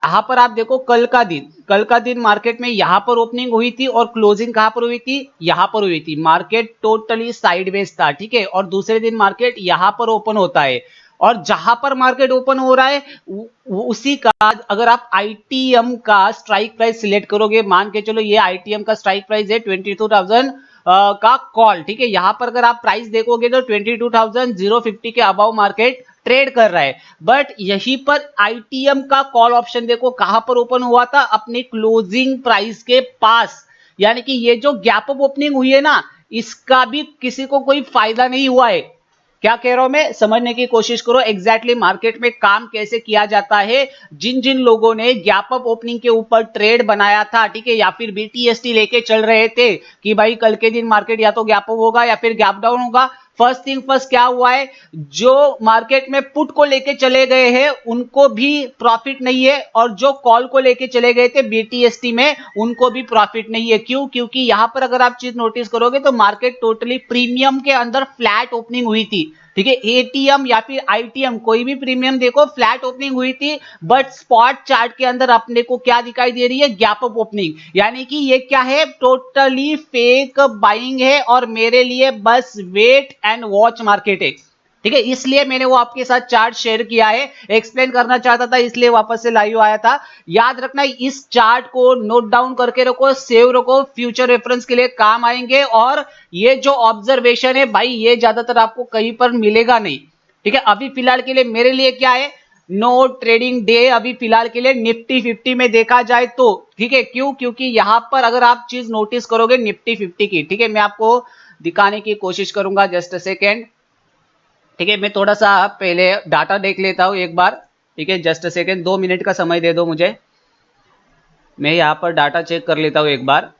यहाँ पर आप देखो कल का दिन मार्केट में यहाँ पर ओपनिंग हुई थी और क्लोजिंग कहाँ पर हुई थी, यहाँ पर हुई थी। मार्केट टोटली साइडवेज था, ठीक है। और दूसरे दिन मार्केट यहाँ पर ओपन होता है, और जहां पर मार्केट ओपन हो रहा है उसी का अगर आप आईटीएम का स्ट्राइक प्राइस सिलेक्ट करोगे, मान के चलो ये आईटीएम का स्ट्राइक प्राइस है 22,000 का कॉल, ठीक है। यहां पर अगर आप प्राइस देखोगे तो 22,050 के अबाव मार्केट ट्रेड कर रहा है। बट यहीं पर आईटीएम का कॉल ऑप्शन देखो कहां पर ओपन हुआ था, अपनी क्लोजिंग प्राइस के पास। यानी कि ये जो गैप अप ओपनिंग हुई है ना, इसका भी किसी को कोई फायदा नहीं हुआ है। क्या कह रहा हूं मैं, समझने की कोशिश करो एग्जैक्टली मार्केट में काम कैसे किया जाता है। जिन जिन लोगों ने गैप अप ओपनिंग के ऊपर ट्रेड बनाया था, ठीक है, या फिर बीटीएसटी लेके चल रहे थे कि भाई कल के दिन मार्केट या तो गैप अप होगा या फिर गैप डाउन होगा, फर्स्ट थिंग फर्स्ट क्या हुआ है, जो मार्केट में पुट को लेके चले गए हैं उनको भी प्रॉफिट नहीं है, और जो कॉल को लेके चले गए थे बीटीएसटी में उनको भी प्रॉफिट नहीं है। क्यों? क्योंकि यहां पर अगर आप चीज नोटिस करोगे तो मार्केट टोटली प्रीमियम के अंदर फ्लैट ओपनिंग हुई थी, ठीक है। एटीएम या फिर आईटीएम कोई भी प्रीमियम देखो फ्लैट ओपनिंग हुई थी, बट स्पॉट चार्ट के अंदर अपने को क्या दिखाई दे रही है, गैप अप ओपनिंग। यानी कि ये क्या है, टोटली फेक बाइंग है और मेरे लिए बस वेट एंड वॉच मार्केट है, ठीक है। इसलिए मैंने वो आपके साथ चार्ट शेयर किया है, एक्सप्लेन करना चाहता था, इसलिए वापस से लाइव आया था। याद रखना इस चार्ट को नोट डाउन करके रखो, सेव रखो, फ्यूचर रेफरेंस के लिए काम आएंगे। और ये जो ऑब्जर्वेशन है भाई, ये ज्यादातर आपको कहीं पर मिलेगा नहीं, ठीक है। अभी फिलहाल के लिए मेरे लिए क्या है, नो ट्रेडिंग डे अभी फिलहाल के लिए निफ्टी 50 में देखा जाए तो, ठीक है। क्यों? क्योंकि यहां पर अगर आप चीज नोटिस करोगे निफ्टी 50 की, ठीक है, मैं आपको दिखाने की कोशिश करूंगा, जस्ट अ सेकेंड, ठीक है। मैं थोड़ा सा पहले डाटा देख लेता हूं एक बार, ठीक है, जस्ट अ सेकेंड, 2 मिनट का समय दे दो मुझे, मैं यहां पर डाटा चेक कर लेता हूं एक बार।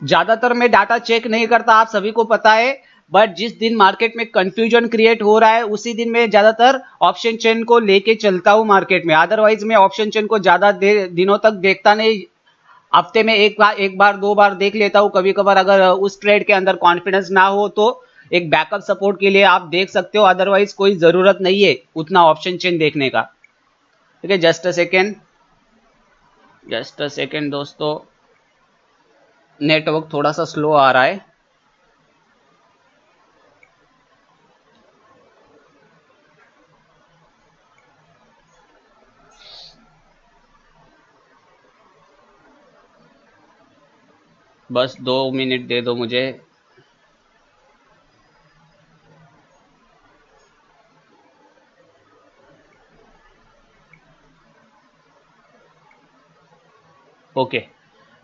ज्यादातर मैं डाटा चेक नहीं करता, आप सभी को पता है। बट जिस दिन मार्केट में कंफ्यूजन क्रिएट हो रहा है उसी दिन मैं ज्यादातर ऑप्शन चेन को लेके चलता हूं मार्केट में, अदरवाइज मैं ऑप्शन चेन को ज्यादा दिनों तक देखता नहीं। हफ्ते में एक बार 2 बार देख लेता हूं कभी कभार, अगर उस ट्रेड के अंदर कॉन्फिडेंस ना हो तो एक बैकअप सपोर्ट के लिए आप देख सकते हो, अदरवाइज कोई जरूरत नहीं है उतना ऑप्शन चेन देखने का, ठीक है। Just a second, just a second दोस्तों, नेटवर्क थोड़ा सा स्लो आ रहा है। बस 2 मिनट दे दो मुझे। ओके,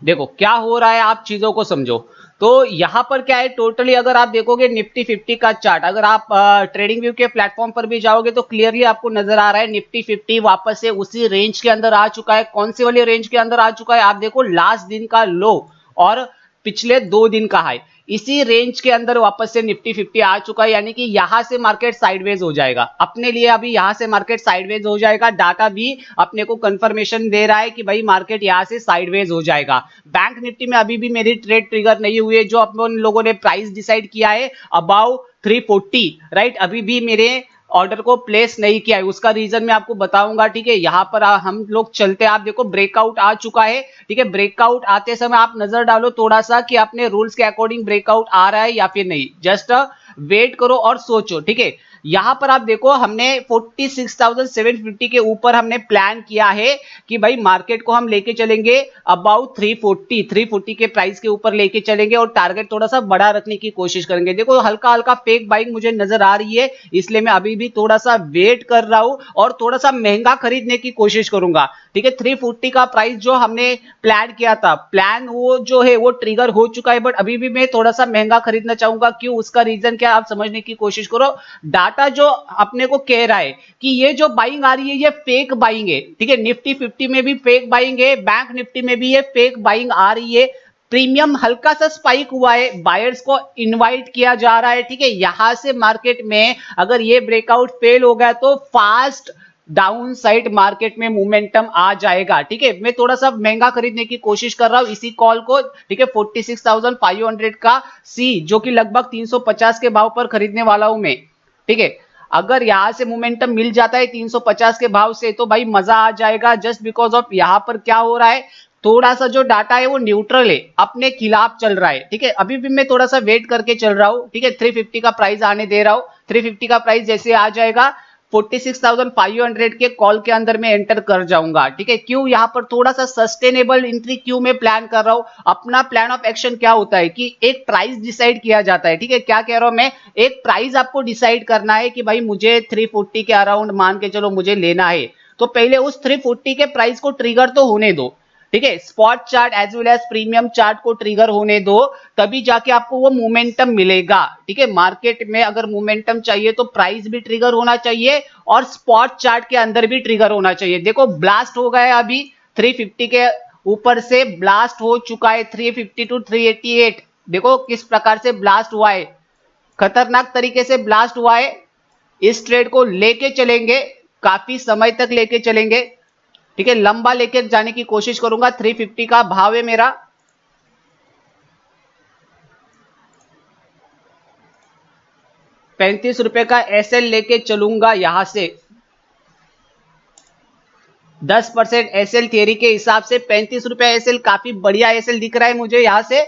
देखो क्या हो रहा है, आप चीजों को समझो। तो यहां पर क्या है, टोटली अगर आप देखोगे निफ्टी 50 का चार्ट, अगर आप ट्रेडिंग व्यू के प्लेटफॉर्म पर भी जाओगे तो क्लियरली आपको नजर आ रहा है निफ्टी 50 वापस से उसी रेंज के अंदर आ चुका है। कौन सी वाली रेंज के अंदर आ चुका है, आप देखो लास्ट दिन का लो और पिछले 2 दिन का हाई, इसी रेंज के अंदर वापस से निफ्टी 50 आ चुका है। यानी कि यहां से मार्केट साइडवेज हो जाएगा अपने लिए, अभी यहां से मार्केट साइडवेज हो जाएगा। डाटा भी अपने को कंफर्मेशन दे रहा है कि भाई मार्केट यहां से साइडवेज हो जाएगा। बैंक निफ्टी में अभी भी मेरी ट्रेड ट्रिगर नहीं हुई है, जो अपन लोगों ने प्राइस डिसाइड किया है अबाउ 340, राइट, अभी भी मेरे ऑर्डर को प्लेस नहीं किया है। उसका रीजन मैं आपको बताऊंगा, ठीक है। यहां पर हम लोग चलते हैं, आप देखो ब्रेकआउट आ चुका है, ठीक है। ब्रेकआउट आते समय आप नजर डालो थोड़ा सा कि अपने रूल्स के अकॉर्डिंग ब्रेकआउट आ रहा है या फिर नहीं, जस्ट वेट करो और सोचो, ठीक है। यहां पर आप देखो हमने 46,750 के ऊपर हमने प्लान किया है कि भाई मार्केट को हम लेके चलेंगे अबाउट 340 के प्राइस के ऊपर लेके चलेंगे, और टारगेट थोड़ा सा बड़ा रखने की कोशिश करेंगे। देखो हल्का हल्का फेक बाइंग मुझे नजर आ रही है, इसलिए मैं अभी भी थोड़ा सा वेट कर रहा हूं और थोड़ा सा महंगा खरीदने की कोशिश करूंगा, ठीक है। 340 का प्राइस जो हमने प्लान किया था, प्लान वो जो है वो ट्रिगर हो चुका है, बट अभी भी मैं थोड़ा सा महंगा खरीदना चाहूंगा। क्यों? उसका रीजन क्या, आप समझने की कोशिश करो। डाटा जो अपने को कह रहा है कि ये जो बाइंग आ रही है ये फेक बाइंग है, ठीक है। निफ्टी 50 में भी फेक बाइंग है, बैंक निफ्टी में भी ये फेक बाइंग आ रही है। प्रीमियम हल्का सा स्पाइक हुआ है, बायर्स को इनवाइट किया जा रहा है, ठीक है। यहां से मार्केट में अगर ये ब्रेकआउट फेल हो गया तो फास्ट डाउन साइड मार्केट में मोमेंटम आ जाएगा। ठीक है, मैं थोड़ा सा महंगा खरीदने की कोशिश कर रहा हूं इसी कॉल को। ठीक है, 46,500 का सी, जो कि लगभग 350 के भाव पर खरीदने वाला हूं मैं। ठीक है, अगर यहां से मोमेंटम मिल जाता है 350 के भाव से तो भाई मजा आ जाएगा। जस्ट बिकॉज ऑफ यहां पर क्या हो रहा है, थोड़ा सा जो डाटा है वो न्यूट्रल है, अपने खिलाफ चल रहा है। ठीक है, अभी भी मैं थोड़ा सा वेट करके चल रहा हूं। ठीक है, 350 का प्राइस आने दे रहा हूं। 350 का प्राइस जैसे आ जाएगा 46,500 के कॉल के अंदर में एंटर कर जाऊंगा। ठीक है, क्यों यहां पर थोड़ा सा सस्टेनेबल एंट्री क्यों मैं प्लान कर रहा हूं। अपना प्लान ऑफ एक्शन क्या होता है कि एक प्राइस डिसाइड किया जाता है। ठीक है, क्या कह रहा हूं मैं, एक प्राइस आपको डिसाइड करना है कि भाई मुझे 340 के अराउंड मान के चलो मुझे लेना है, तो पहले उस 340 के प्राइस को ट्रिगर तो होने दो। ठीक है, spot chart as well as premium chart को ट्रिगर होने दो, तभी जाके आपको वो मोमेंटम मिलेगा। ठीक है, मार्केट में अगर मोमेंटम चाहिए तो प्राइस भी ट्रिगर होना चाहिए और स्पॉट चार्ट के अंदर भी ट्रिगर होना चाहिए। देखो ब्लास्ट हो गया, अभी 350 के ऊपर से ब्लास्ट हो चुका है 350 टू 388। देखो किस प्रकार से ब्लास्ट हुआ है, खतरनाक तरीके से ब्लास्ट हुआ है। इस ट्रेड को लेके चलेंगे, काफी समय तक लेके चलेंगे। ठीक है, लंबा लेके जाने की कोशिश करूंगा। 350 का भाव है मेरा। ₹35 का एसएल लेके चलूंगा यहां से। 10% एसएल थियरी के हिसाब से ₹35 एसएल काफी बढ़िया एसएल दिख रहा है मुझे यहां से।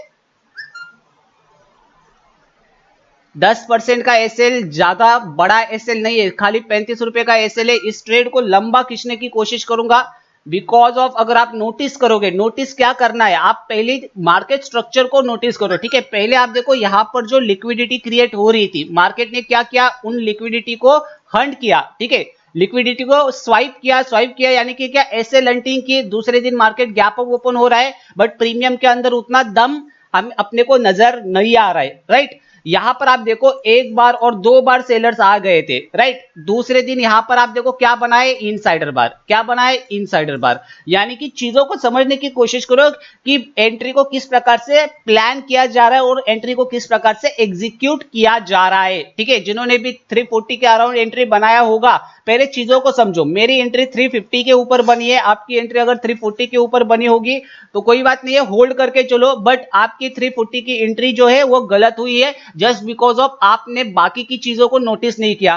10% का एसएल ज्यादा बड़ा एसएल नहीं है, खाली ₹35 का एसएल है। इस ट्रेड को लंबा खींचने की कोशिश करूंगा बिकॉज ऑफ, अगर आप नोटिस करोगे, नोटिस क्या करना है, आप पहले मार्केट स्ट्रक्चर को नोटिस करो। ठीक है, पहले आप देखो यहां पर जो लिक्विडिटी क्रिएट हो रही थी, मार्केट ने क्या किया, उन लिक्विडिटी को हंट किया। ठीक है, लिक्विडिटी को स्वाइप किया यानी कि क्या, एसएल हंटिंग की। दूसरे दिन मार्केट गैप अप ओपन हो रहा है, बट प्रीमियम के अंदर उतना दम हम अपने को नजर नहीं आ रहा है। राइट, यहां पर आप देखो एक बार और दो बार सेलर्स आ गए थे। राइट, दूसरे दिन यहां पर आप देखो क्या बनाए, इनसाइडर बार। क्या बनाए, इनसाइडर बार। यानी कि चीजों को समझने की कोशिश करो कि एंट्री को किस प्रकार से प्लान किया जा रहा है और एंट्री को किस प्रकार से एग्जीक्यूट किया जा रहा है। ठीक है, जिन्होंने भी 340 के अराउंड एंट्री बनाया होगा, पहले चीजों को समझो। मेरी एंट्री 350 के ऊपर बनी है, आपकी एंट्री अगर 340 के ऊपर बनी होगी तो कोई बात नहीं है, होल्ड करके चलो। बट आपकी 340 की एंट्री जो है वो गलत हुई है, जस्ट बिकॉज ऑफ आपने बाकी की चीजों को नोटिस नहीं किया।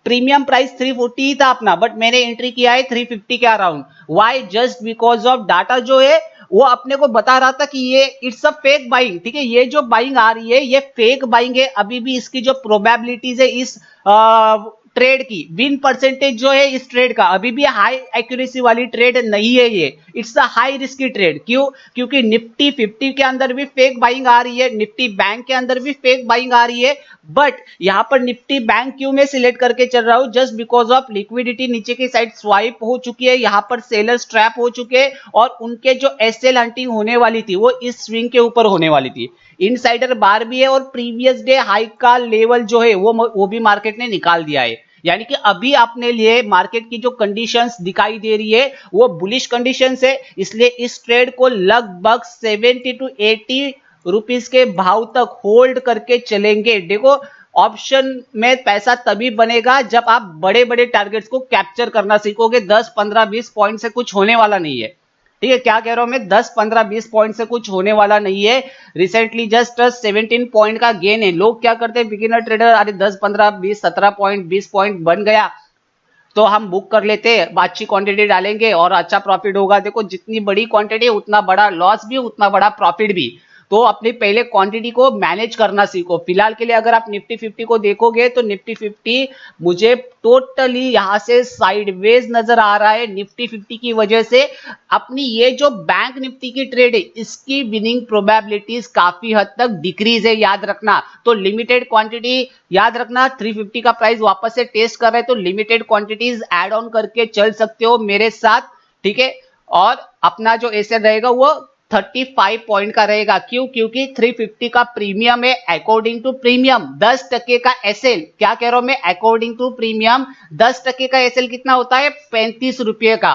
प्रीमियम प्राइस 340 ही था अपना, बट मैंने एंट्री किया है 350 के around. Why, just because of data जो है वो अपने को बता रहा था कि ये इट्स अ फेक बाइंग। ठीक है, ये जो बाइंग आ रही है ये फेक बाइंग है। अभी भी इसकी जो प्रोबेबिलिटीज है इस ट्रेड की, विन परसेंटेज जो है इस ट्रेड का, अभी भी हाई एक्यूरेसी वाली ट्रेड नहीं है ये। It's a high risky trade. क्यों, क्योंकि निफ्टी 50 के अंदर भी फेक बाइंग आ रही है, निफ्टी बैंक के अंदर भी फेक बाइंग आ रही है। बट यहां पर निफ्टी बैंक क्यों मैं सिलेक्ट करके चल रहा हूं, जस्ट बिकॉज ऑफ लिक्विडिटी नीचे की साइड स्वाइप हो चुकी है, यहां पर सेलर्स ट्रैप हो चुके हैं और उनके जो एसएल हंटिंग होने वाली थी वो इस स्विंग के ऊपर होने वाली थी। इनसाइडर बार भी है और प्रीवियस डे हाई का लेवल जो है वो भी मार्केट ने निकाल दिया है। यानी कि अभी अपने लिए मार्केट की जो कंडीशंस दिखाई दे रही है वो बुलिश कंडीशंस है। इसलिए इस ट्रेड को लगभग 70 टू 80 रुपीस के भाव तक होल्ड करके चलेंगे। देखो, ऑप्शन में पैसा तभी बनेगा जब आप बड़े बड़े टारगेट्स को कैप्चर करना सीखोगे। 10 15 20 पॉइंट से कुछ होने वाला नहीं है। ठीक है, क्या कह रहा हूं मैं, 10 15 20 पॉइंट से कुछ होने वाला नहीं है। रिसेंटली जस्ट 17 पॉइंट का गेन है। लोग क्या करते हैं, बिगिनर ट्रेडर, अरे 10 15 20 17 पॉइंट 20 पॉइंट बन गया तो हम बुक कर लेते हैं, अच्छी क्वांटिटी डालेंगे और अच्छा प्रॉफिट होगा। देखो, जितनी बड़ी क्वांटिटी उतना बड़ा लॉस भी, उतना बड़ा प्रॉफिट भी। तो अपनी पहले क्वांटिटी को मैनेज करना सीखो। फिलहाल के लिए अगर आप निफ्टी 50 को देखोगे तो निफ्टी 50 मुझे टोटली यहां से साइडवेज नजर आ रहा है। निफ्टी 50 की वजह से अपनी ये जो बैंक निफ्टी की ट्रेड है इसकी विनिंग प्रोबेबिलिटीज काफी हद तक डिक्रीज है, याद रखना। तो लिमिटेड क्वांटिटी, याद रखना 350 का प्राइस वापस से टेस्ट कर रहे हैं तो लिमिटेड क्वांटिटीज ऐड ऑन करके चल सकते हो मेरे साथ। ठीक है, और अपना जो एसएल रहेगा वो 35 पॉइंट का रहेगा। क्यों, क्योंकि 350 का प्रीमियम है अकॉर्डिंग टू प्रीमियम। 10% का एसएल, क्या कह रहा हूं मैं, अकॉर्डिंग टू प्रीमियम 10% का एसएल कितना होता है, ₹35 का।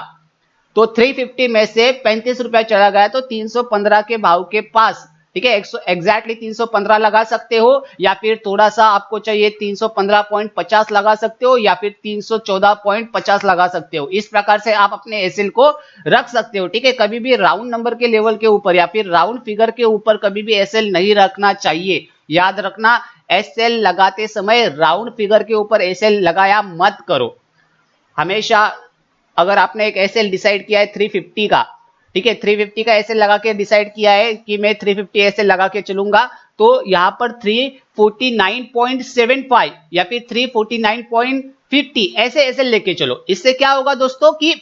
तो 350 में से ₹35 चला गया तो 315 के भाव के पास ठीक है, एग्जैक्टली 315 लगा सकते हो, या फिर थोड़ा सा आपको चाहिए 315.50 लगा सकते हो, या फिर 314.50 लगा सकते हो। इस प्रकार से आप अपने एसएल को रख सकते हो। ठीक है, कभी भी राउंड नंबर के लेवल के ऊपर या फिर राउंड फिगर के ऊपर कभी भी एसएल नहीं रखना चाहिए। याद रखना, एसएल लगाते समय राउंड फिगर के ऊपर एसएल लगाया मत करो। हमेशा अगर आपने एक एसएल डिसाइड किया है 350 का, ठीक है, 350 का एसएल लगा के डिसाइड किया है कि मैं 350 एसएल लगा के चलूंगा, तो यहां पर 349.75 या फिर 349.50 ऐसे एसएल लेके चलो। इससे क्या होगा दोस्तों कि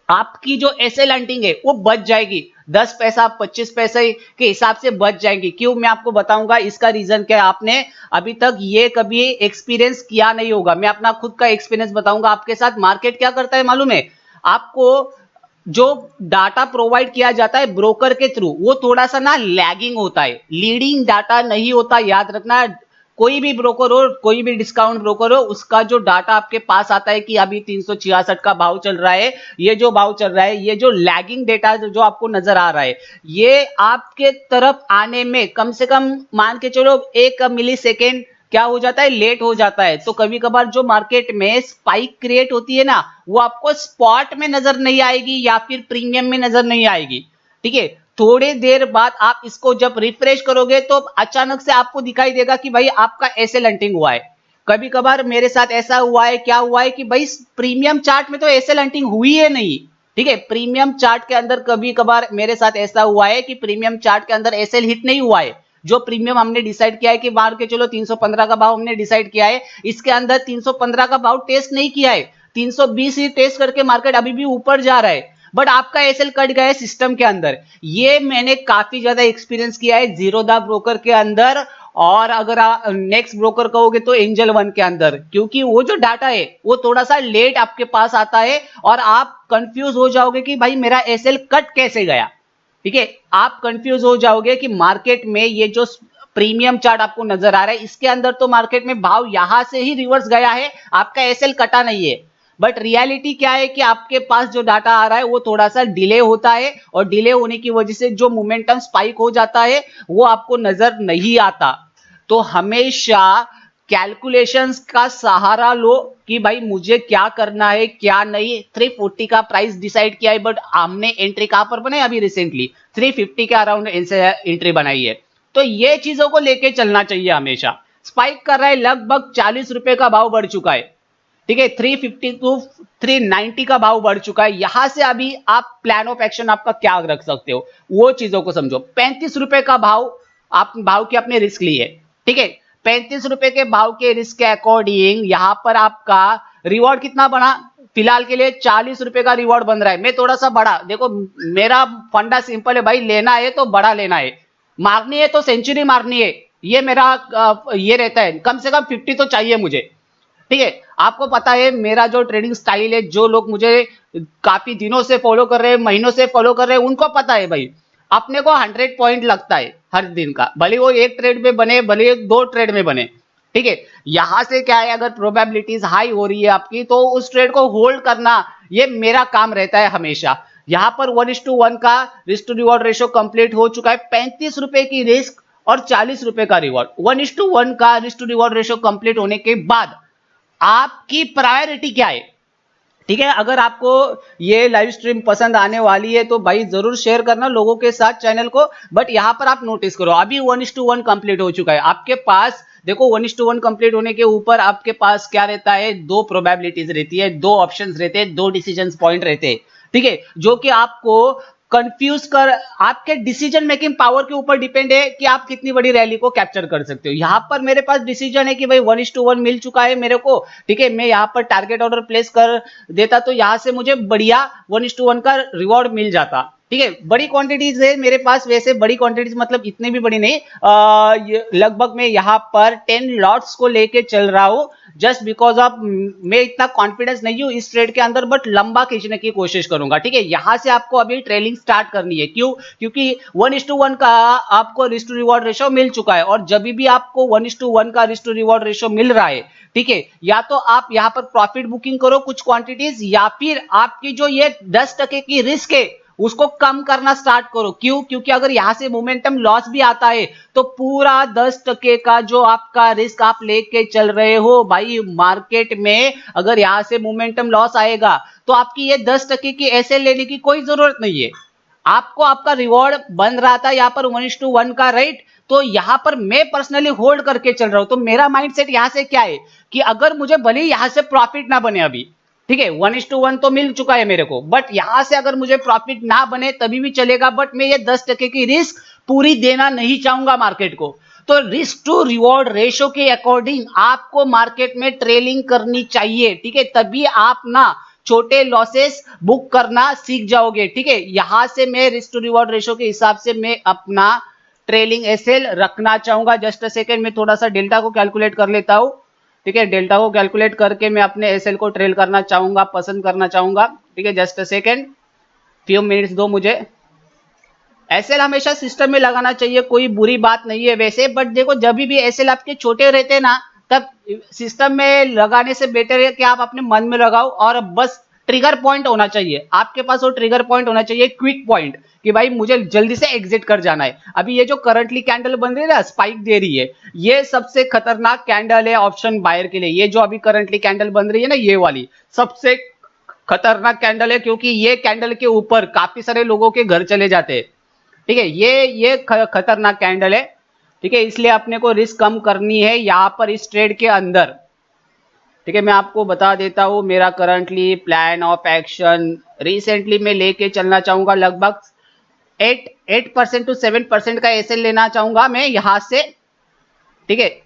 आपकी जो एसएल हंटिंग है वो बच जाएगी, 10 पैसा 25 पैसे के हिसाब से बच जाएंगी। क्यों, मैं आपको बताऊंगा इसका रीजन क्या है। आपने अभी तक ये कभी एक्सपीरियंस किया नहीं होगा, मैं अपना खुद का एक्सपीरियंस बताऊंगा आपके साथ। मार्केट क्या करता है मालूम है आपको, जो डाटा प्रोवाइड किया जाता है ब्रोकर के थ्रू वो थोड़ा सा ना लैगिंग होता है, लीडिंग डाटा नहीं होता। याद रखना, कोई भी ब्रोकर हो, कोई भी डिस्काउंट ब्रोकर हो, उसका जो डाटा आपके पास आता है कि अभी 366 का भाव चल रहा है, ये जो भाव चल रहा है, ये जो लैगिंग डेटा जो आपको नजर आ रहा है, ये आपके तरफ आने में कम से कम मान के चलो 1 मिली सेकेंड क्या हो जाता है, लेट हो जाता है। तो कभी कभार जो मार्केट में स्पाइक क्रिएट होती है ना, वो आपको स्पॉट में नजर नहीं आएगी या फिर प्रीमियम में नजर नहीं आएगी। ठीक है, थोड़ी देर बाद आप इसको जब रिफ्रेश करोगे तो अचानक से आपको दिखाई देगा कि भाई आपका एसएल हंटिंग हुआ है। कभी कभार मेरे साथ ऐसा हुआ है, क्या हुआ है कि भाई प्रीमियम चार्ट में तो एसएल हंटिंग हुई है नहीं। ठीक है, प्रीमियम चार्ट के अंदर कभी कभार मेरे साथ ऐसा हुआ है कि प्रीमियम चार्ट के अंदर एसएल हिट नहीं हुआ है। जो प्रीमियम हमने डिसाइड किया है कि मार के चलो 315 का भाव हमने डिसाइड किया है, इसके अंदर 315 का भाव टेस्ट नहीं किया है, 320 ही टेस्ट करके मार्केट अभी भी ऊपर जा रहा है, बट आपका एसएल कट गया है सिस्टम के अंदर। ये मैंने काफी ज्यादा एक्सपीरियंस किया है जीरोधा ब्रोकर के अंदर, और अगर आप नेक्स्ट ब्रोकर कहोगे तो एंजल वन के अंदर, क्योंकि वो जो डाटा है वो थोड़ा सा लेट आपके पास आता है और आप कंफ्यूज हो जाओगे कि भाई मेरा एसएल कट कैसे गया। ठीक है, आप कंफ्यूज हो जाओगे कि मार्केट में ये जो प्रीमियम चार्ट आपको नजर आ रहा है, इसके अंदर तो मार्केट में भाव यहां से ही रिवर्स गया है, आपका एसएल कटा नहीं है। बट रियलिटी क्या है कि आपके पास जो डाटा आ रहा है वो थोड़ा सा डिले होता है, और डिले होने की वजह से जो मोमेंटम स्पाइक हो जाता है वो आपको नजर नहीं आता। तो हमेशा कैलकुलेशंस का सहारा लो कि भाई मुझे क्या करना है क्या नहीं। 340 का प्राइस डिसाइड किया है, बट हमने एंट्री कहां पर बनाई, अभी रिसेंटली 350 के अराउंड एंट्री बनाई है। तो ये चीजों को लेके चलना चाहिए हमेशा। स्पाइक कर रहा है, लगभग 40 रुपए का भाव बढ़ चुका है। ठीक है, 350 टू 390 का भाव बढ़ चुका है। यहां से अभी आप प्लान ऑफ एक्शन आपका क्या रख सकते हो, वो चीजों को समझो। 35 रुपए का भाव, आप भाव की अपने रिस्क ली है। ठीक है, 35 रुपए के भाव के रिस्क के अकॉर्डिंग यहां पर आपका रिवॉर्ड कितना बना, फिलहाल के लिए 40 रुपए का रिवॉर्ड बन रहा है। मैं थोड़ा सा बड़ा, देखो मेरा फंडा सिंपल है भाई, लेना है तो बड़ा लेना है, मारनी है तो सेंचुरी मारनी है, ये मेरा ये रहता है, कम से कम 50 तो चाहिए मुझे। ठीक है, आपको पता है मेरा जो ट्रेडिंग स्टाइल है, जो लोग मुझे काफी दिनों से फॉलो कर रहे हैं, महीनों से फॉलो कर रहे हैं, उनको पता है भाई अपने को 100 पॉइंट लगता है हर दिन का, भले वो एक ट्रेड में बने भले दो ट्रेड में बने। ठीक है, यहां से क्या है, अगर प्रोबेबिलिटीज हाई हो रही है आपकी तो उस ट्रेड को होल्ड करना ये मेरा काम रहता है हमेशा। यहां पर 1:1 का risk to reward ratio complete हो चुका है, 35 रुपए की रिस्क और 40 रुपए का रिवॉर्ड। 1:1 का risk to reward ratio complete होने के बाद आपकी प्रायोरिटी क्या है। ठीक है, अगर आपको ये लाइव स्ट्रीम पसंद आने वाली है तो भाई जरूर शेयर करना लोगों के साथ चैनल को। बट यहां पर आप नोटिस करो, अभी 1:1 कंप्लीट हो चुका है आपके पास। देखो 1:1 कंप्लीट होने के ऊपर आपके पास क्या रहता है, दो प्रोबेबिलिटीज रहती है, दो ऑप्शंस रहते हैं, दो डिसीजन पॉइंट रहते हैं। ठीक है, जो कि आपको कंफ्यूज कर, आपके डिसीजन मेकिंग पावर के ऊपर डिपेंड है कि आप कितनी बड़ी रैली को कैप्चर कर सकते हो। यहां पर मेरे पास डिसीजन है कि भाई 1:1 मिल चुका है मेरे को। ठीक है, मैं यहां पर टारगेट ऑर्डर प्लेस कर देता तो यहां से मुझे बढ़िया 1:1 का रिवॉर्ड मिल जाता। ठीक है, बड़ी क्वांटिटीज है मेरे पास, वैसे बड़ी क्वांटिटीज मतलब इतनी भी बड़ी नहीं, लगभग मैं यहां पर 10 लॉट्स को लेके चल रहा हूं, जस्ट बिकॉज ऑफ मैं इतना कॉन्फिडेंस नहीं हूं इस ट्रेड के अंदर, बट लंबा खींचने की कोशिश करूंगा। ठीक है, यहां से आपको अभी ट्रेलिंग स्टार्ट करनी है। क्यों, क्योंकि 1:1 का आपको रिस्क टू रिवॉर्ड रेशियो मिल चुका है, और जब भी आपको 1:1 का रिस्क टू रिवॉर्ड रेशियो मिल रहा है, ठीक है, या तो आप यहां पर प्रॉफिट बुकिंग करो कुछ क्वांटिटीज, या फिर आपकी जो ये 10% की रिस्क है उसको कम करना स्टार्ट करो। क्यों? क्योंकि अगर यहां से मोमेंटम लॉस भी आता है तो पूरा 10% का जो आपका रिस्क आप लेके चल रहे हो भाई मार्केट में, अगर यहां से मोमेंटम लॉस आएगा तो आपकी ये 10% की एसएल लेने की कोई जरूरत नहीं है। आपको आपका रिवॉर्ड बन रहा था यहाँ पर 1:1 का, राइट? तो यहां पर मैं पर्सनली होल्ड करके चल रहा हूं। तो मेरा माइंडसेट यहां से क्या है कि अगर मुझे भले ही यहां से प्रॉफिट ना बने अभी, ठीक है, 1:1 तो मिल चुका है मेरे को, बट यहां से अगर मुझे प्रॉफिट ना बने तभी भी चलेगा, बट मैं ये 10% की रिस्क पूरी देना नहीं चाहूंगा मार्केट को। तो रिस्क टू रिवॉर्ड रेशो के अकॉर्डिंग आपको मार्केट में ट्रेलिंग करनी चाहिए, ठीक है? तभी आप ना छोटे लॉसेस बुक करना सीख जाओगे, ठीक है? यहां से मैं रिस्क टू रिवॉर्ड रेशो के हिसाब से मैं अपना ट्रेलिंग एसएल रखना चाहूंगा। जस्ट अ सेकेंड, मैं थोड़ा सा डेल्टा को कैलकुलेट कर लेता हूं, ठीक है? डेल्टा को कैलकुलेट करके मैं अपने एसएल को ट्रेल करना चाहूंगा, पसंद करना चाहूंगा, ठीक है? Just a second, few minutes दो मुझे। एसएल हमेशा सिस्टम में लगाना चाहिए, कोई बुरी बात नहीं है वैसे, बट देखो जब भी एसएल आपके छोटे रहते हैं ना, तब सिस्टम में लगाने से बेटर है कि आप अपने मन में लगाओ और बस ट्रिगर पॉइंट होना चाहिए आपके पास। वो ट्रिगर पॉइंट होना चाहिए क्विक पॉइंट कि भाई मुझे जल्दी से एग्जिट कर जाना है। अभी ये जो करंटली कैंडल बन रही है ना, स्पाइक दे रही है, ये सबसे खतरनाक कैंडल है ऑप्शन बायर के लिए। ये जो अभी करंटली कैंडल बन रही है ना, ये वाली सबसे खतरनाक कैंडल है, क्योंकि ये कैंडल के ऊपर काफी सारे लोगों के घर चले जाते हैं, ठीक है? ये खतरनाक कैंडल है, ठीक है? इसलिए अपने को रिस्क कम करनी है यहां पर इस ट्रेड के अंदर, ठीक है? मैं आपको बता देता हूं मेरा currently plan of action. Recently मैं लेके चलना चाहूंगा लगभग 8% टू 7% का एसएल लेना चाहूंगा मैं यहां से, ठीक है?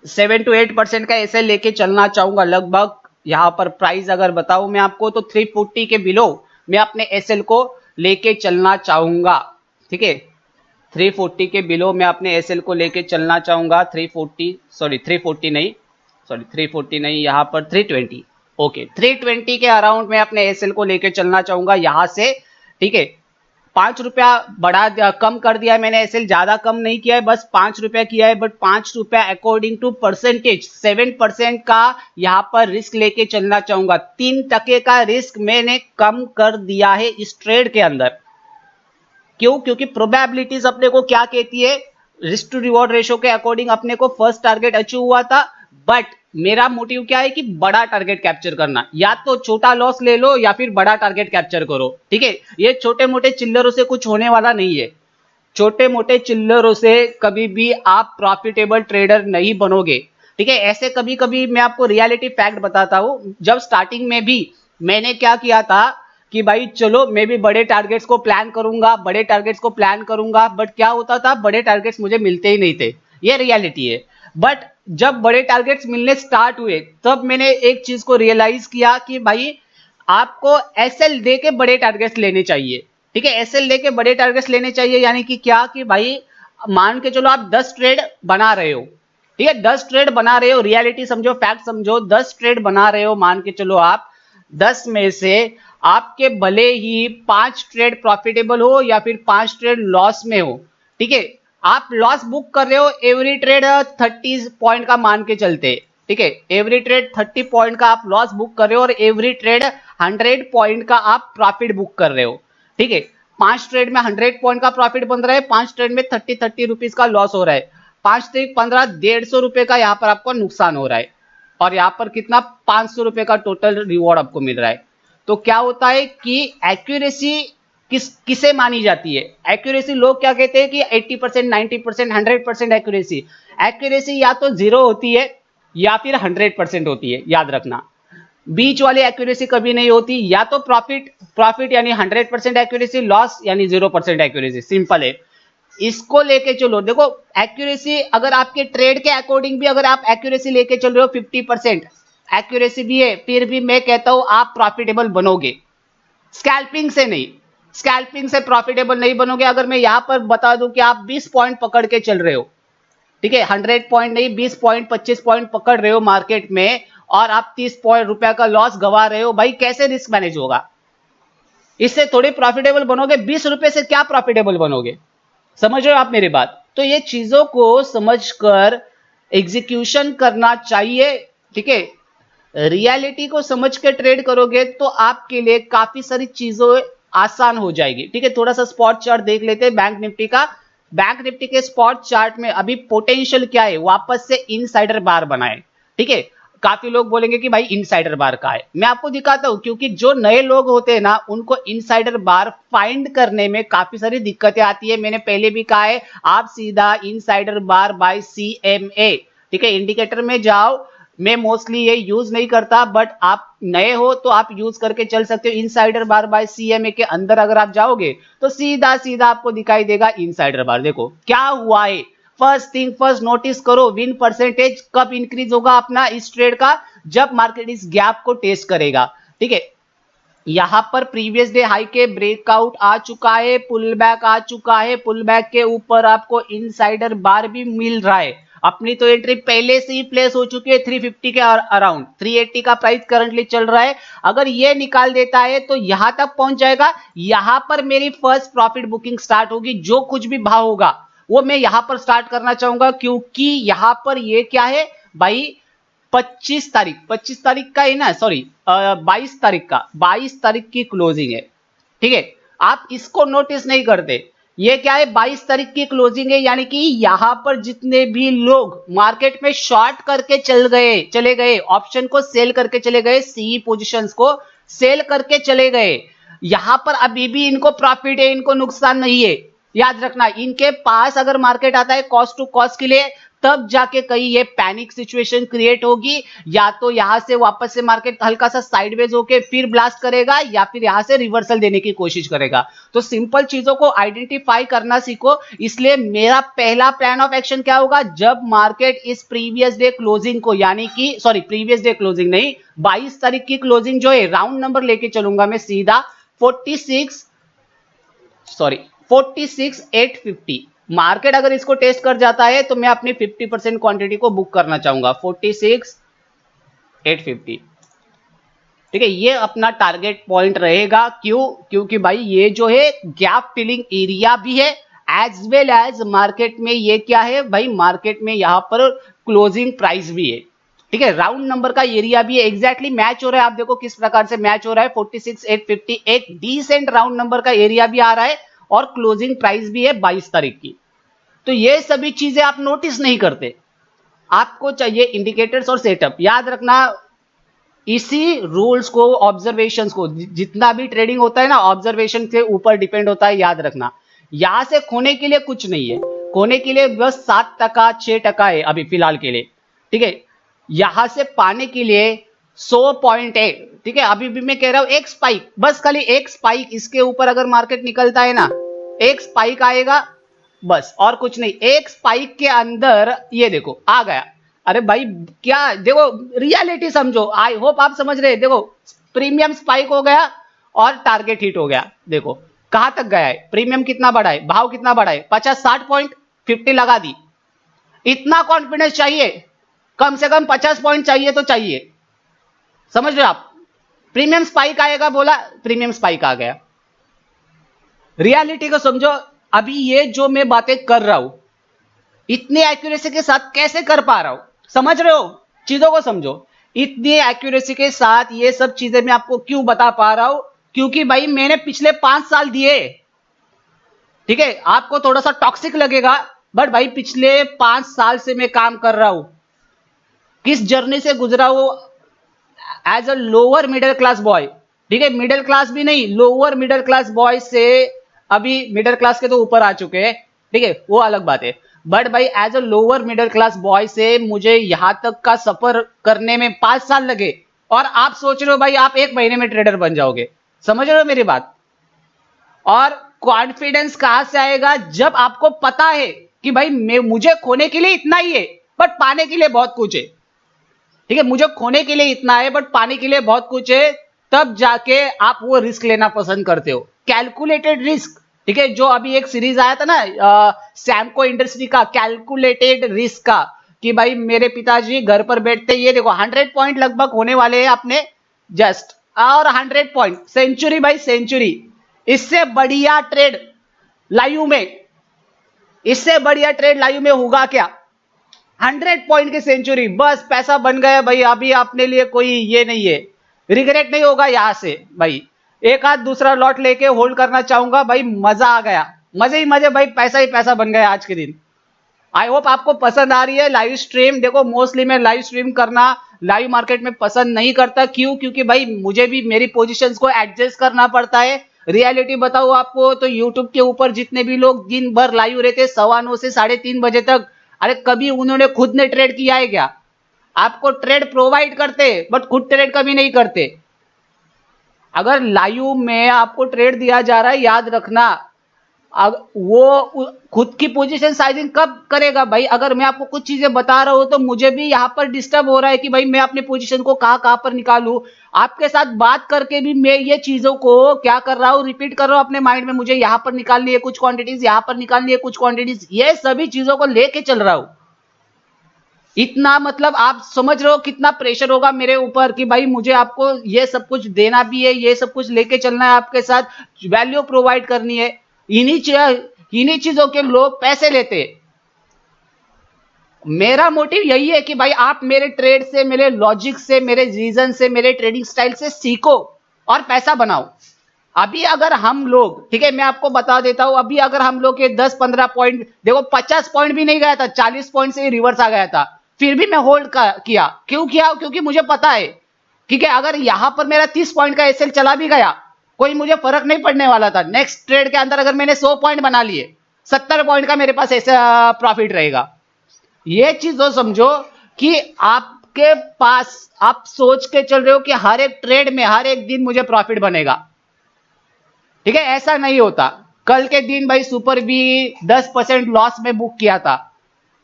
7 to 8% का एसएल लेके चलना चाहूंगा लगभग। यहां पर प्राइस अगर बताऊं मैं आपको तो 340 के बिलो मैं अपने एसएल को लेके चलना चाहूंगा, ठीक है? 340 के बिलो मैं अपने एसएल को लेके चलना चाहूंगा। 340 नहीं, यहाँ पर 320, ओके, 320 के अराउंड मैं अपने एसएल को लेके चलना चाहूंगा यहां से, ठीक है? 5 रुपया कम कर दिया है मैंने, एसएल ज्यादा कम नहीं किया है, बस 5 रुपया किया है, बट 5 रुपया अकॉर्डिंग टू परसेंटेज 7% का यहाँ पर रिस्क लेके चलना चाहूंगा। 3% का रिस्क मैंने कम कर दिया है इस ट्रेड के अंदर। क्यों? क्योंकि प्रोबेबिलिटीज अपने को क्या कहती है, रिस्क टू रिवॉर्ड रेशो के अकॉर्डिंग अपने को फर्स्ट टारगेट अचीव हुआ था, बट मेरा मोटिव क्या है कि बड़ा टारगेट कैप्चर करना। या तो छोटा लॉस ले लो या फिर बड़ा टारगेट कैप्चर करो, ठीक है? ये छोटे मोटे चिल्लरों से कुछ होने वाला नहीं है। छोटे मोटे चिल्लरों से कभी भी आप प्रॉफिटेबल ट्रेडर नहीं बनोगे, ठीक है? ऐसे कभी कभी मैं आपको रियलिटी फैक्ट बताता हूं। जब स्टार्टिंग में भी मैंने क्या किया था कि भाई चलो मैं भी बड़े टारगेट्स को प्लान करूंगा, बड़े टारगेट्स को प्लान करूंगा, बट क्या होता था, बड़े टारगेट्स मुझे मिलते ही नहीं थे। ये रियलिटी है। बट जब बड़े टारगेट्स मिलने स्टार्ट हुए तब मैंने एक चीज को रियलाइज किया कि भाई आपको एसएल दे के बड़े टारगेट्स लेने चाहिए, ठीक है? एसएल लेके बड़े टारगेट्स लेने चाहिए, यानी कि क्या कि भाई मान के चलो आप 10 ट्रेड बना रहे हो, ठीक है? 10 ट्रेड बना रहे हो, रियलिटी समझो, फैक्ट समझो, 10 ट्रेड बना रहे हो, मान के चलो आप 10 में से आपके भले ही 5 ट्रेड प्रॉफिटेबल हो या फिर 5 ट्रेड लॉस में हो, ठीक है? आप लॉस बुक कर रहे हो, एवरी ट्रेड 30 पॉइंट का मान के चलते, ठीक है? एवरी ट्रेड 30 पॉइंट का आप लॉस बुक कर रहे हो और एवरी ट्रेड 100 पॉइंट का आप प्रॉफिट बुक कर रहे हो, ठीक है? 5 ट्रेड में 100 पॉइंट का प्रॉफिट बन रहा है, 5 ट्रेड में 30 रुपीज का लॉस हो रहा है, 5 3 15 150 रुपए का यहाँ पर आपको नुकसान हो रहा है, और यहाँ पर कितना 500 रुपए का टोटल रिवॉर्ड आपको मिल रहा है। तो क्या होता है कि एक्यूरेसी किसे मानी जाती है? एक्यूरेसी लोग क्या कहते हैं कि 80%, 90%, 100% एक्यूरेसी। एक्यूरेसी या तो 0 होती है या फिर 100% होती है, याद रखना। बीच वाली एक्यूरेसी कभी नहीं होती। या तो प्रॉफिट यानी 100% एक्यूरेसी, लॉस यानी 0% एक्यूरेसी, सिंपल है। इसको लेके चलो, देखो एक्यूरेसी अगर आपके ट्रेड के अकॉर्डिंग भी अगर आप एक्यूरेसी लेके चल रहे हो 50% एक्यूरेसी भी है, फिर भी मैं कहता हूं आप प्रॉफिटेबल बनोगे, स्कैल्पिंग से नहीं। स्कैल्पिंग से प्रॉफिटेबल नहीं बनोगे। अगर मैं यहां पर बता दूं कि आप 20 पॉइंट पकड़ के चल रहे हो, ठीक है, 100 पॉइंट नहीं, 20 पॉइंट 25 पॉइंट पकड़ रहे हो मार्केट में, और आप 30 पॉइंट रुपया का लॉस गवा रहे हो, भाई कैसे रिस्क मैनेज होगा? इससे थोड़ी प्रॉफिटेबल बनोगे। 20 रुपए से क्या प्रॉफिटेबल बनोगे? समझ रहे हो आप मेरी बात? तो ये चीजों को समझकर एग्जीक्यूशन करना चाहिए, ठीक है? रियलिटी को समझ के ट्रेड करोगे तो आपके लिए काफी सारी चीजों आसान हो जाएगी। ठीक है, थोड़ा सा स्पॉट चार्ट देख लेते हैं बैंक निफ्टी का। बैंक निफ्टी के स्पॉट चार्ट में अभी पोटेंशियल क्या है, वापस से इनसाइडर बार बनाए। ठीक है, काफी लोग बोलेंगे कि भाई इनसाइडर बार का है, मैं आपको दिखाता हूं, क्योंकि जो नए लोग होते हैं ना उनको इनसाइडर बार फाइंड करने में काफी सारी दिक्कतें आती है। मैंने पहले भी कहा है, आप सीधा इनसाइडर बार बाय CMA, ठीक है, इंडिकेटर में जाओ। मैं मोस्टली ये यूज नहीं करता, बट आप नए हो तो आप यूज करके चल सकते हो। इनसाइडर बार बाय CMA के अंदर अगर आप जाओगे तो सीधा सीधा आपको दिखाई देगा इनसाइडर बार। देखो क्या हुआ है, फर्स्ट थिंग फर्स्ट नोटिस करो, विन परसेंटेज कब इंक्रीज होगा अपना इस ट्रेड का, जब मार्केट इस गैप को टेस्ट करेगा। ठीक है, यहां पर प्रीवियस डे हाई के ब्रेकआउट आ चुका है, पुल बैक आ चुका है, पुल बैक के ऊपर आपको इनसाइडर बार भी मिल रहा है। अपनी तो एंट्री पहले से ही प्लेस हो चुकी है 350 के अराउंड, 380 का प्राइस करंटली चल रहा है। अगर ये निकाल देता है तो यहां तक पहुंच जाएगा, यहां पर मेरी फर्स्ट प्रॉफिट बुकिंग स्टार्ट होगी। जो कुछ भी भाव होगा वो मैं यहां पर स्टार्ट करना चाहूंगा, क्योंकि यहां पर ये क्या है भाई, 25 तारीख का है ना, सॉरी 22 तारीख की क्लोजिंग है। ठीक है, आप इसको नोटिस नहीं करते, ये क्या है 22 तारीख की क्लोजिंग है, यानी कि यहां पर जितने भी लोग मार्केट में शॉर्ट करके चले गए, ऑप्शन को सेल करके चले गए, सी पोजीशंस को सेल करके चले गए, यहां पर अभी भी इनको प्रॉफिट है, इनको नुकसान नहीं है। याद रखना, इनके पास अगर मार्केट आता है कॉस्ट टू कॉस्ट के लिए, तब जाके कहीं ये पैनिक सिचुएशन क्रिएट होगी, या तो यहां से वापस से मार्केट हल्का सा साइडवेज होके फिर ब्लास्ट करेगा, या फिर यहां से रिवर्सल देने की कोशिश करेगा। तो सिंपल चीजों को आइडेंटिफाई करना सीखो। इसलिए मेरा पहला प्लान ऑफ एक्शन क्या होगा, जब मार्केट इस प्रीवियस डे क्लोजिंग को, यानी कि सॉरी प्रीवियस डे क्लोजिंग नहीं, 22 तारीख की क्लोजिंग जो है, राउंड नंबर लेके चलूंगा मैं सीधा 46,850। मार्केट अगर इसको टेस्ट कर जाता है तो मैं अपनी 50% क्वांटिटी को बुक करना चाहूंगा 46,850। ठीक है, ये अपना टारगेट पॉइंट रहेगा। क्यों, क्योंकि भाई ये जो है गैप फिलिंग एरिया भी है, एज वेल एज मार्केट में ये क्या है भाई, मार्केट में यहां पर क्लोजिंग प्राइस भी है। ठीक है, राउंड नंबर का एरिया भी है, एग्जैक्टली मैच हो रहा है। आप देखो किस प्रकार से मैच हो रहा है, 46,850 एक डिसेंट राउंड नंबर का एरिया भी आ रहा है, और क्लोजिंग प्राइस भी है 22 तारीख की। तो ये सभी चीजें आप नोटिस नहीं करते, आपको चाहिए इंडिकेटर्स और सेटअप। याद रखना, इसी रूल्स को, ऑब्जर्वेशंस को, जितना भी ट्रेडिंग होता है ना ऑब्जर्वेशन के ऊपर डिपेंड होता है। याद रखना, यहां से खोने के लिए कुछ नहीं है, खोने के लिए बस 7% 6% है अभी फिलहाल के लिए। ठीक है, यहां से पाने के लिए 100 पॉइंट है। ठीक है, अभी भी मैं कह रहा हूं एक स्पाइक, बस खाली एक स्पाइक, इसके ऊपर अगर मार्केट निकलता है ना, एक स्पाइक आएगा बस, और कुछ नहीं। एक स्पाइक के अंदर ये देखो आ गया, अरे भाई क्या, देखो रियलिटी समझो, आई होप आप समझ रहे हैं। देखो प्रीमियम स्पाइक हो गया और टारगेट हिट हो गया। देखो कहां तक गया है, प्रीमियम कितना बढ़ा है, भाव कितना बढ़ा है, 50-60 पॉइंट, 50 लगा दी। इतना कॉन्फिडेंस चाहिए, कम से कम 50 पॉइंट चाहिए तो चाहिए, समझ रहे हो आप। प्रीमियम स्पाइक आएगा बोला, प्रीमियम स्पाइक आ गया। रियलिटी को समझो, अभी ये जो मैं बातें कर रहा हूं इतनी एक्यूरेसी के साथ कैसे कर पा रहा हूं, समझ रहे हो, चीजों को समझो। इतनी एक्यूरेसी के साथ ये सब चीजें मैं आपको क्यों बता पा रहा हूं, क्योंकि भाई मैंने पिछले 5 साल दिए। ठीक है, आपको थोड़ा सा टॉक्सिक लगेगा, बट भाई पिछले 5 साल से मैं काम कर रहा हूं, किस जर्नी से गुजरा हूं, as a lower middle class boy. ठीक है, मिडिल क्लास भी नहीं, लोअर मिडिल क्लास बॉय से अभी मिडिल क्लास के तो ऊपर आ चुके हैं। ठीक है, वो अलग बात है, बट भाई as a lower middle class boy से मुझे यहां तक का सफर करने में 5 साल लगे, और आप सोच रहे हो भाई आप 1 महीने में ट्रेडर बन जाओगे, समझ रहे हो मेरी बात। और कॉन्फिडेंस कहां से आएगा, जब आपको पता है कि भाई मुझे खोने के लिए इतना ही है, बट पाने के लिए बहुत कुछ है। ठीक है, मुझे खोने के लिए इतना है बट पाने के लिए बहुत कुछ है, तब जाके आप वो रिस्क लेना पसंद करते हो, कैलकुलेटेड रिस्क। ठीक है, जो अभी एक सीरीज आया था ना सैमको इंडस्ट्री का, कैलकुलेटेड रिस्क का, कि भाई मेरे पिताजी घर पर बैठते, ये देखो 100 पॉइंट लगभग होने वाले हैं अपने जस्ट, और 100 पॉइंट सेंचुरी भाई सेंचुरी। इससे बढ़िया ट्रेड लाइव में, इससे बढ़िया ट्रेड लाइव में होगा क्या, 100 पॉइंट की सेंचुरी, बस पैसा बन गया भाई। अभी अपने लिए कोई ये नहीं है, रिग्रेट नहीं होगा यहां से भाई। एक आध दूसरा लॉट लेके होल्ड करना चाहूंगा भाई, मजा आ गया, मजे ही मजे भाई, पैसा ही पैसा बन गया आज के दिन। आई होप आपको पसंद आ रही है लाइव स्ट्रीम। देखो मोस्टली मैं लाइव स्ट्रीम करना लाइव मार्केट में पसंद नहीं करता, क्यों? क्योंकि भाई मुझे भी मेरी पोजीशंस को एडजस्ट करना पड़ता है। रियलिटी बताऊं आपको तो यूट्यूब के ऊपर जितने भी लोग दिन भर लाइव रहते 9:15 से 3:30 बजे तक, अरे कभी उन्होंने खुद ने ट्रेड किया है क्या? आपको ट्रेड प्रोवाइड करते बट खुद ट्रेड कभी नहीं करते। अगर लाइव में आपको ट्रेड दिया जा रहा है, याद रखना वो खुद की पोजीशन साइजिंग कब करेगा भाई? अगर मैं आपको कुछ चीजें बता रहा हूं तो मुझे भी यहां पर डिस्टर्ब हो रहा है कि भाई मैं अपनी पोजीशन को कहां पर निकालूं। आपके साथ बात करके भी मैं ये चीजों को क्या कर रहा हूं, रिपीट कर रहा हूं अपने माइंड में। मुझे यहां पर निकालनी है कुछ क्वांटिटीज, यहां पर निकालनी है कुछ क्वांटिटीज, ये सभी चीजों को लेके चल रहा हूं। इतना मतलब आप समझ रहे हो कितना प्रेशर होगा मेरे ऊपर कि भाई मुझे आपको ये सब कुछ देना भी है, ये सब कुछ लेके चलना है, आपके साथ वैल्यू प्रोवाइड करनी है। इन्हीं चीजों के लोग पैसे लेते हैं। मेरा मोटिव यही है कि भाई आप मेरे ट्रेड से, मेरे लॉजिक से, मेरे रीजन से, मेरे ट्रेडिंग स्टाइल से सीखो और पैसा बनाओ। अभी अगर हम लोग, ठीक है मैं आपको बता देता हूं, अभी अगर हम लोग के 10-15 पॉइंट, देखो 50 पॉइंट भी नहीं गया था, 40 पॉइंट से ही रिवर्स आ गया था, फिर भी मैं होल्ड किया। क्यों किया? क्योंकि मुझे पता है, ठीक है, अगर यहां पर मेरा 30 पॉइंट का एसएल चला भी गया कोई मुझे फर्क नहीं पड़ने वाला था। नेक्स्ट ट्रेड के अंदर अगर मैंने 100 पॉइंट बना लिए, 70 पॉइंट का मेरे पास ऐसा प्रॉफिट रहेगा। ये चीज तो समझो कि आपके पास, आप सोच के चल रहे हो कि हर एक ट्रेड में हर एक दिन मुझे प्रॉफिट बनेगा, ठीक है, ऐसा नहीं होता। कल के दिन भाई सुपर बी 10% लॉस में बुक किया था,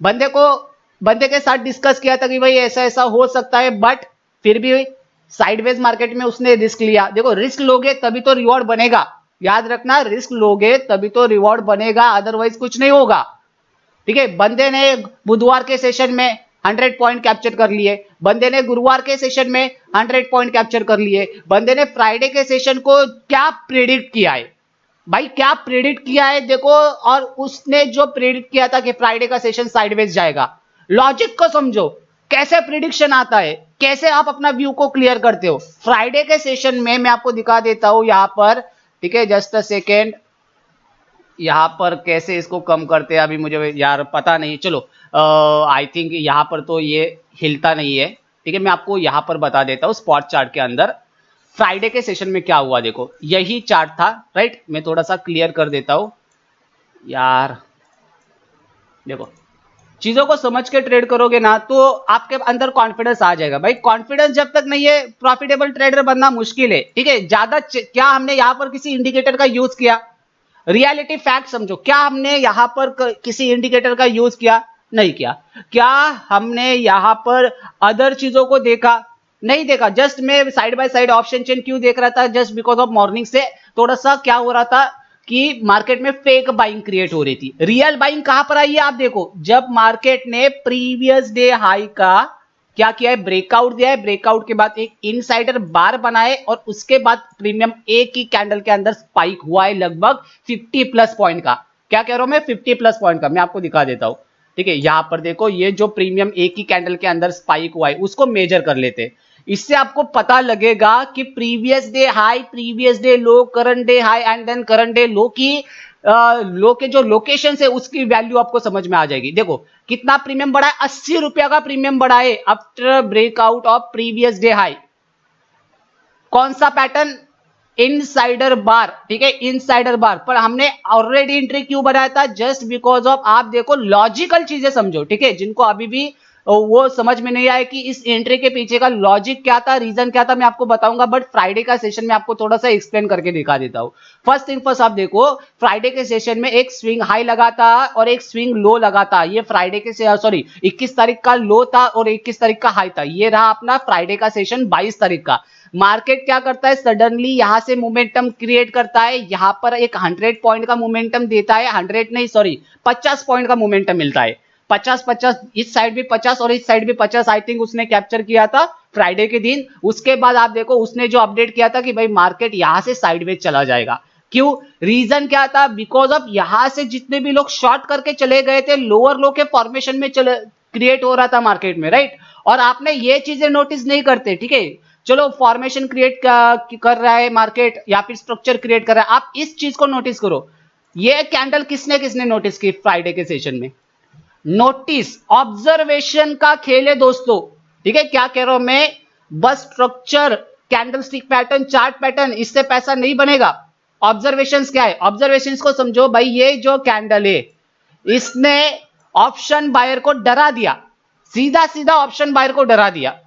बंदे के साथ डिस्कस किया था कि भाई ऐसा ऐसा हो सकता है, बट फिर भी साइडवेज मार्केट में उसने रिस्क लिया। देखो रिस्क लोगे तभी तो रिवॉर्ड बनेगा, याद रखना, रिस्क लोगे तभी तो रिवॉर्ड बनेगा, अदरवाइज कुछ नहीं होगा। ठीक है, बंदे ने बुधवार के सेशन में 100 पॉइंट कैप्चर कर लिए, बंदे ने गुरुवार के सेशन में 100 पॉइंट कैप्चर कर लिए, बंदे ने फ्राइडे के सेशन को क्या प्रेडिक्ट किया है भाई, क्या प्रेडिक्ट किया है देखो। और उसने जो प्रेडिक्ट किया था कि फ्राइडे का सेशन साइडवेज जाएगा, लॉजिक को समझो, कैसे प्रिडिक्शन आता है, कैसे आप अपना व्यू को क्लियर करते हो। फ्राइडे के सेशन में मैं आपको दिखा देता हूं यहां पर, ठीक है, जस्ट अ सेकेंड, यहां पर कैसे इसको कम करते हैं अभी मुझे यार पता नहीं। चलो आई थिंक यहां पर तो ये हिलता नहीं है, ठीक है, मैं आपको यहां पर बता देता हूं स्पॉट चार्ट के अंदर फ्राइडे के सेशन में क्या हुआ। देखो यही चार्ट था, राइट, मैं थोड़ा सा क्लियर कर देता हूं यार। देखो चीजों को समझ के ट्रेड करोगे ना तो आपके अंदर कॉन्फिडेंस आ जाएगा भाई। कॉन्फिडेंस जब तक नहीं है प्रॉफिटेबल ट्रेडर बनना मुश्किल है, ठीक है। ज्यादा क्या हमने यहां पर किसी इंडिकेटर का यूज किया? रियलिटी फैक्ट समझो, क्या हमने यहां पर किसी इंडिकेटर का यूज किया? नहीं किया। क्या हमने यहां पर अदर चीजों को देखा? नहीं देखा। जस्ट मैं side by side option chain क्यों देख रहा था? जस्ट बिकॉज ऑफ मॉर्निंग से थोड़ा सा क्या हो रहा था कि मार्केट में फेक बाइंग क्रिएट हो रही थी। रियल बाइंग कहां पर आई है आप देखो, जब मार्केट ने प्रीवियस डे हाई का क्या किया है, ब्रेकआउट दिया है, ब्रेकआउट के बाद एक इनसाइडर बार बनाए और उसके बाद प्रीमियम एक ही कैंडल के अंदर स्पाइक हुआ है लगभग 50 प्लस पॉइंट का। क्या कह रहा हूं मैं? 50 प्लस पॉइंट का। मैं आपको दिखा देता हूं, ठीक है, यहां पर देखो ये जो प्रीमियम एक ही कैंडल के अंदर स्पाइक हुआ है उसको मेजर कर लेते। इससे आपको पता लगेगा कि previous day high, previous day low, current day high and then current day low की लो के जो लोकेशन है उसकी वैल्यू आपको समझ में आ जाएगी। देखो कितना प्रीमियम बढ़ा है, 80 रुपया का प्रीमियम बढ़ा है after breakout of previous day high. कौन सा पैटर्न? इनसाइडर बार, ठीक है, इनसाइडर बार पर हमने ऑलरेडी एंट्री क्यों बनाया था? जस्ट बिकॉज ऑफ, आप देखो लॉजिकल चीजें समझो, ठीक है, जिनको अभी भी वो समझ में नहीं आया कि इस एंट्री के पीछे का लॉजिक क्या था, रीजन क्या था, मैं आपको बताऊंगा, बट फ्राइडे का सेशन में आपको थोड़ा सा एक्सप्लेन करके दिखा देता हूं। फर्स्ट थिंग फर्स्ट, आप देखो फ्राइडे के सेशन में एक स्विंग हाई लगा था और एक स्विंग लो लगा था। ये फ्राइडे के सॉरी 21 तारीख का लो था और 21 तारीख का हाई था। ये रहा अपना फ्राइडे का सेशन 22 तारीख का। मार्केट क्या करता है, सडनली यहां से मोमेंटम क्रिएट करता है, यहां पर एक 100 पॉइंट का मोमेंटम देता है, 100 नहीं सॉरी 50 पॉइंट का मोमेंटम मिलता है। 50-50, इस साइड भी 50 और इस साइड भी 50 आई थिंक उसने कैप्चर किया था फ्राइडे के दिन। उसके बाद आप देखो उसने जो अपडेट किया था कि भाई मार्केट यहां से साइडवेज चला जाएगा। क्यों? रीजन क्या था? बिकॉज ऑफ यहां से जितने भी लोग शॉर्ट करके चले गए थे, लोअर लो के फॉर्मेशन में चले क्रिएट हो रहा था मार्केट में, राइट। और आपने ये चीजें नोटिस नहीं करते, ठीक है, चलो फॉर्मेशन क्रिएट कर रहा है मार्केट या फिर स्ट्रक्चर क्रिएट कर रहा है। आप इस चीज को नोटिस करो, ये कैंडल किसने किसने नोटिस की फ्राइडे के सेशन में? नोटिस, ऑब्जर्वेशन का खेल है दोस्तों, ठीक है। क्या कह रहा हूं मैं? बस structure, candlestick pattern, chart pattern, इससे पैसा नहीं बनेगा। ऑब्जर्वेशंस क्या है? ऑब्जर्वेशंस को समझो भाई, ये जो कैंडल है इसने ऑप्शन बायर को डरा दिया, सीधा सीधा ऑप्शन बायर को डरा दिया।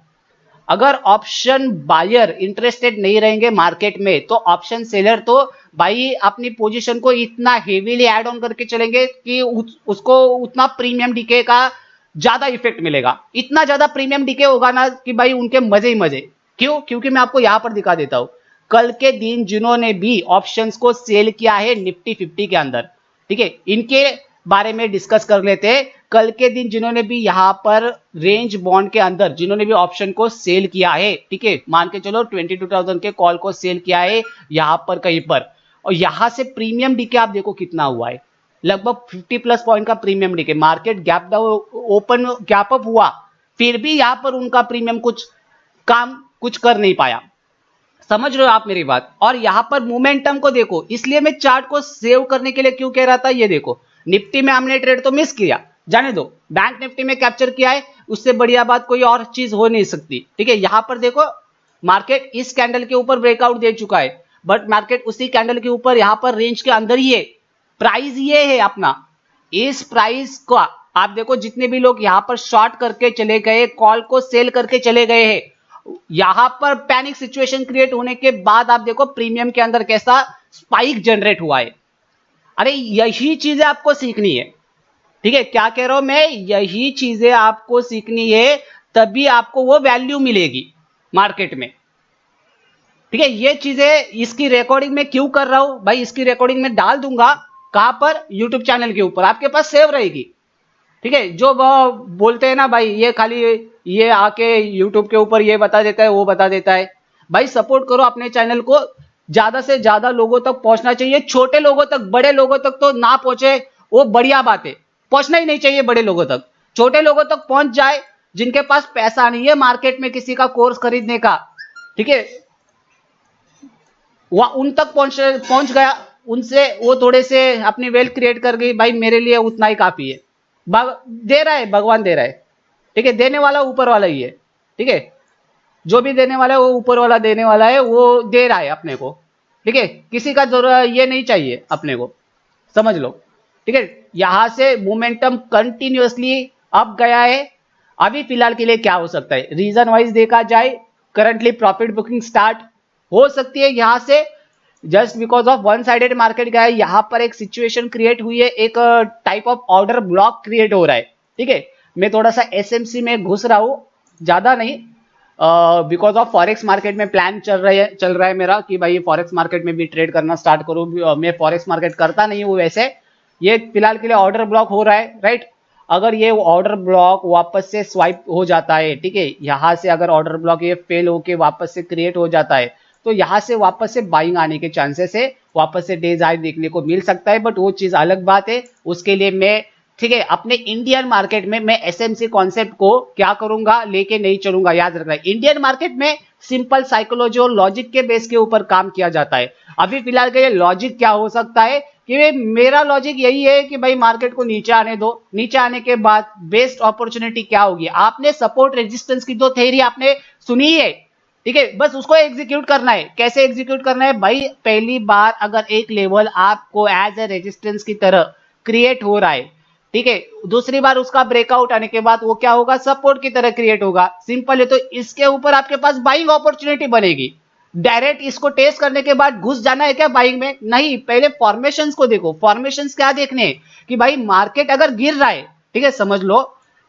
अगर ऑप्शन बायर इंटरेस्टेड नहीं रहेंगे मार्केट में, तो ऑप्शन सेलर तो भाई अपनी पोजीशन को इतना हेवीली ऐड ऑन करके चलेंगे कि उसको उतना प्रीमियम डीके का ज्यादा इफेक्ट मिलेगा, इतना ज्यादा प्रीमियम डीके होगा ना कि भाई उनके मजे ही मजे। क्यों? क्योंकि मैं आपको यहां पर दिखा देता हूं, कल के दिन जिन्होंने भी ऑप्शंस को सेल किया है निफ्टी 50 के अंदर, ठीक है, इनके बारे में डिस्कस कर लेते हैं। कल के दिन जिन्होंने भी यहां पर रेंज बॉन्ड के अंदर जिन्होंने भी ऑप्शन को सेल किया है, ठीक है, मान के चलो 22,000 के कॉल को सेल किया है यहां पर कहीं पर, और यहां से प्रीमियम डीके आप देखो कितना हुआ है, लगभग 50 प्लस पॉइंट का premium DK. Market gap down open gap up हुआ, फिर भी यहां पर उनका प्रीमियम कुछ कर नहीं पाया। समझ रहे हो आप मेरी बात? और यहां पर मोमेंटम को देखो, इसलिए मैं चार्ट को सेव करने के लिए क्यों कह रहा था, ये देखो निफ्टी में हमने ट्रेड तो मिस किया, जाने दो, बैंक निफ्टी में कैप्चर किया है, उससे बढ़िया बात कोई और चीज हो नहीं सकती, ठीक है। यहां पर देखो मार्केट इस कैंडल के ऊपर ब्रेकआउट दे चुका है, बट मार्केट उसी कैंडल के ऊपर यहां पर रेंज के अंदर ही है। प्राइस ये है अपना, इस प्राइस को आप देखो, जितने भी लोग यहां पर शॉर्ट करके चले गए, कॉल को सेल करके चले गए हैं, यहां पर पैनिक सिचुएशन क्रिएट होने के बाद आप देखो प्रीमियम के अंदर कैसा स्पाइक जनरेट हुआ है। अरे यही चीजें आपको सीखनी है, ठीक है। क्या कह रहा हूं मैं? यही चीजें आपको सीखनी है, तभी आपको वो वैल्यू मिलेगी मार्केट में, ठीक है। ये चीजें इसकी रिकॉर्डिंग में क्यों कर रहा हूं भाई, इसकी रिकॉर्डिंग में डाल दूंगा, कहां पर? यूट्यूब चैनल के ऊपर आपके पास सेव रहेगी, ठीक है। जो वो बोलते हैं ना भाई, ये खाली ये आके यूट्यूब के ऊपर ये बता देता है, वो बता देता है, भाई सपोर्ट करो अपने चैनल को, ज्यादा से ज्यादा लोगों तक पहुंचना चाहिए, छोटे लोगों तक, बड़े लोगों तक तो ना पहुंचे वो बढ़िया बात है, पहुंचना ही नहीं चाहिए बड़े लोगों तक, छोटे लोगों तक पहुंच जाए, जिनके पास पैसा नहीं है मार्केट में किसी का कोर्स खरीदने का, ठीक है, वह उन तक पहुंच गया, उनसे वो थोड़े से अपनी वेल्थ क्रिएट कर गई, भाई मेरे लिए उतना ही काफी है। दे रहा है, भगवान दे रहा है, ठीक है, देने वाला ऊपर वाला ही है, ठीक है, जो भी देने वाला है वो ऊपर वाला देने वाला है, वो दे रहा है अपने को, ठीक है, किसी का जरूरत ये नहीं चाहिए अपने को, समझ लो, ठीक है। यहां से मोमेंटम कंटिन्यूअसली अप गया है। अभी फिलहाल के लिए क्या हो सकता है, रीजन वाइज देखा जाए, करंटली प्रॉफिट बुकिंग स्टार्ट हो सकती है यहां से, just because of one sided market गया है, यहां पर एक सिचुएशन क्रिएट हुई है, एक type of order block create हो रहा है, ठीक है। मैं थोड़ा सा एसएमसी में घुस रहा हूं, ज्यादा नहीं, बिकॉज ऑफ फॉरेक्स मार्केट में प्लान चल रहा है मेरा कि भाई फॉरेक्स मार्केट में भी ट्रेड करना स्टार्ट करूं। मैं फॉरेक्स मार्केट करता नहीं हूं वैसे, ये फिलहाल के लिए ऑर्डर ब्लॉक हो रहा है, राइट। अगर ये ऑर्डर ब्लॉक वापस से स्वाइप हो जाता है, ठीक है, यहां से अगर ऑर्डर ब्लॉक ये फेल होके वापस से क्रिएट हो जाता है, तो यहां से वापस से बाइंग आने के चांसेस है, वापस से डेज आज देखने को मिल सकता है, बट वो चीज अलग बात है। उसके लिए मैं, ठीक है, अपने इंडियन मार्केट में मैं एसएमसी कॉन्सेप्ट को क्या करूंगा, लेके नहीं चलूंगा। याद रखना, इंडियन मार्केट में सिंपल साइकोलॉजी और लॉजिक के बेस के ऊपर काम किया जाता है। अभी फिलहाल के लिए लॉजिक क्या हो सकता है कि मेरा लॉजिक यही है कि भाई मार्केट को नीचे आने दो, नीचे आने के बाद बेस्ट अपॉर्चुनिटी क्या होगी। आपने सपोर्ट रेजिस्टेंस की दो थ्योरी आपने सुनी है, ठीक है, बस उसको एग्जीक्यूट करना है। कैसे एग्जीक्यूट करना है भाई? पहली बार अगर एक लेवल आपको एज ए रेजिस्टेंस की तरह क्रिएट हो रहा है, ठीक है, दूसरी बार उसका ब्रेकआउट आने के बाद वो क्या होगा? सपोर्ट की तरह क्रिएट होगा। सिंपल है, तो इसके ऊपर आपके पास बाइंग अपॉर्चुनिटी बनेगी। डायरेक्ट इसको टेस्ट करने के बाद घुस जाना है क्या बाइंग में? नहीं, पहले फॉर्मेशंस को देखो। फॉर्मेशंस क्या देखने कि भाई मार्केट अगर गिर रहा है, ठीक है, समझ लो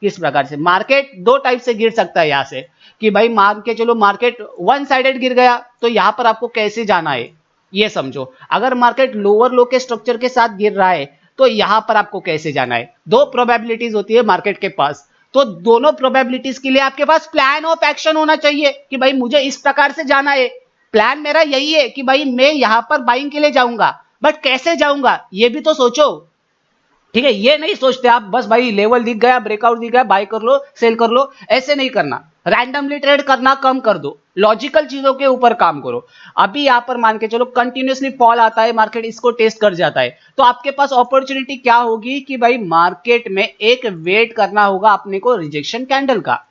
किस प्रकार से मार्केट दो टाइप से गिर सकता है यहां से, कि भाई मान के चलो मार्केट वन साइडेड गिर गया, तो यहां पर आपको कैसे जाना है ये समझो। अगर मार्केट लोअर लो के स्ट्रक्चर के साथ गिर रहा है, तो यहां पर आपको कैसे जाना है। दो प्रोबेबिलिटीज होती है मार्केट के पास, तो दोनों प्रोबेबिलिटीज के लिए आपके पास प्लान ऑफ एक्शन होना चाहिए कि भाई मुझे इस प्रकार से जाना है। प्लान मेरा यही है कि भाई मैं यहां पर बाइंग के लिए जाऊंगा, बट कैसे जाऊंगा ये भी तो सोचो, ठीक है। ये नहीं सोचते आप बस भाई लेवल दिख गया, ब्रेकआउट दिख गया, बाय कर लो, सेल कर लो, ऐसे नहीं करना। रैंडमली ट्रेड करना कम कर दो, लॉजिकल चीजों के ऊपर काम करो। अभी यहां पर मान के चलो कंटिन्यूअसली फॉल आता है, मार्केट इसको टेस्ट कर जाता है, तो आपके पास अपॉर्चुनिटी क्या होगी कि भाई मार्केट में एक वेट करना होगा अपने को रिजेक्शन कैंडल का।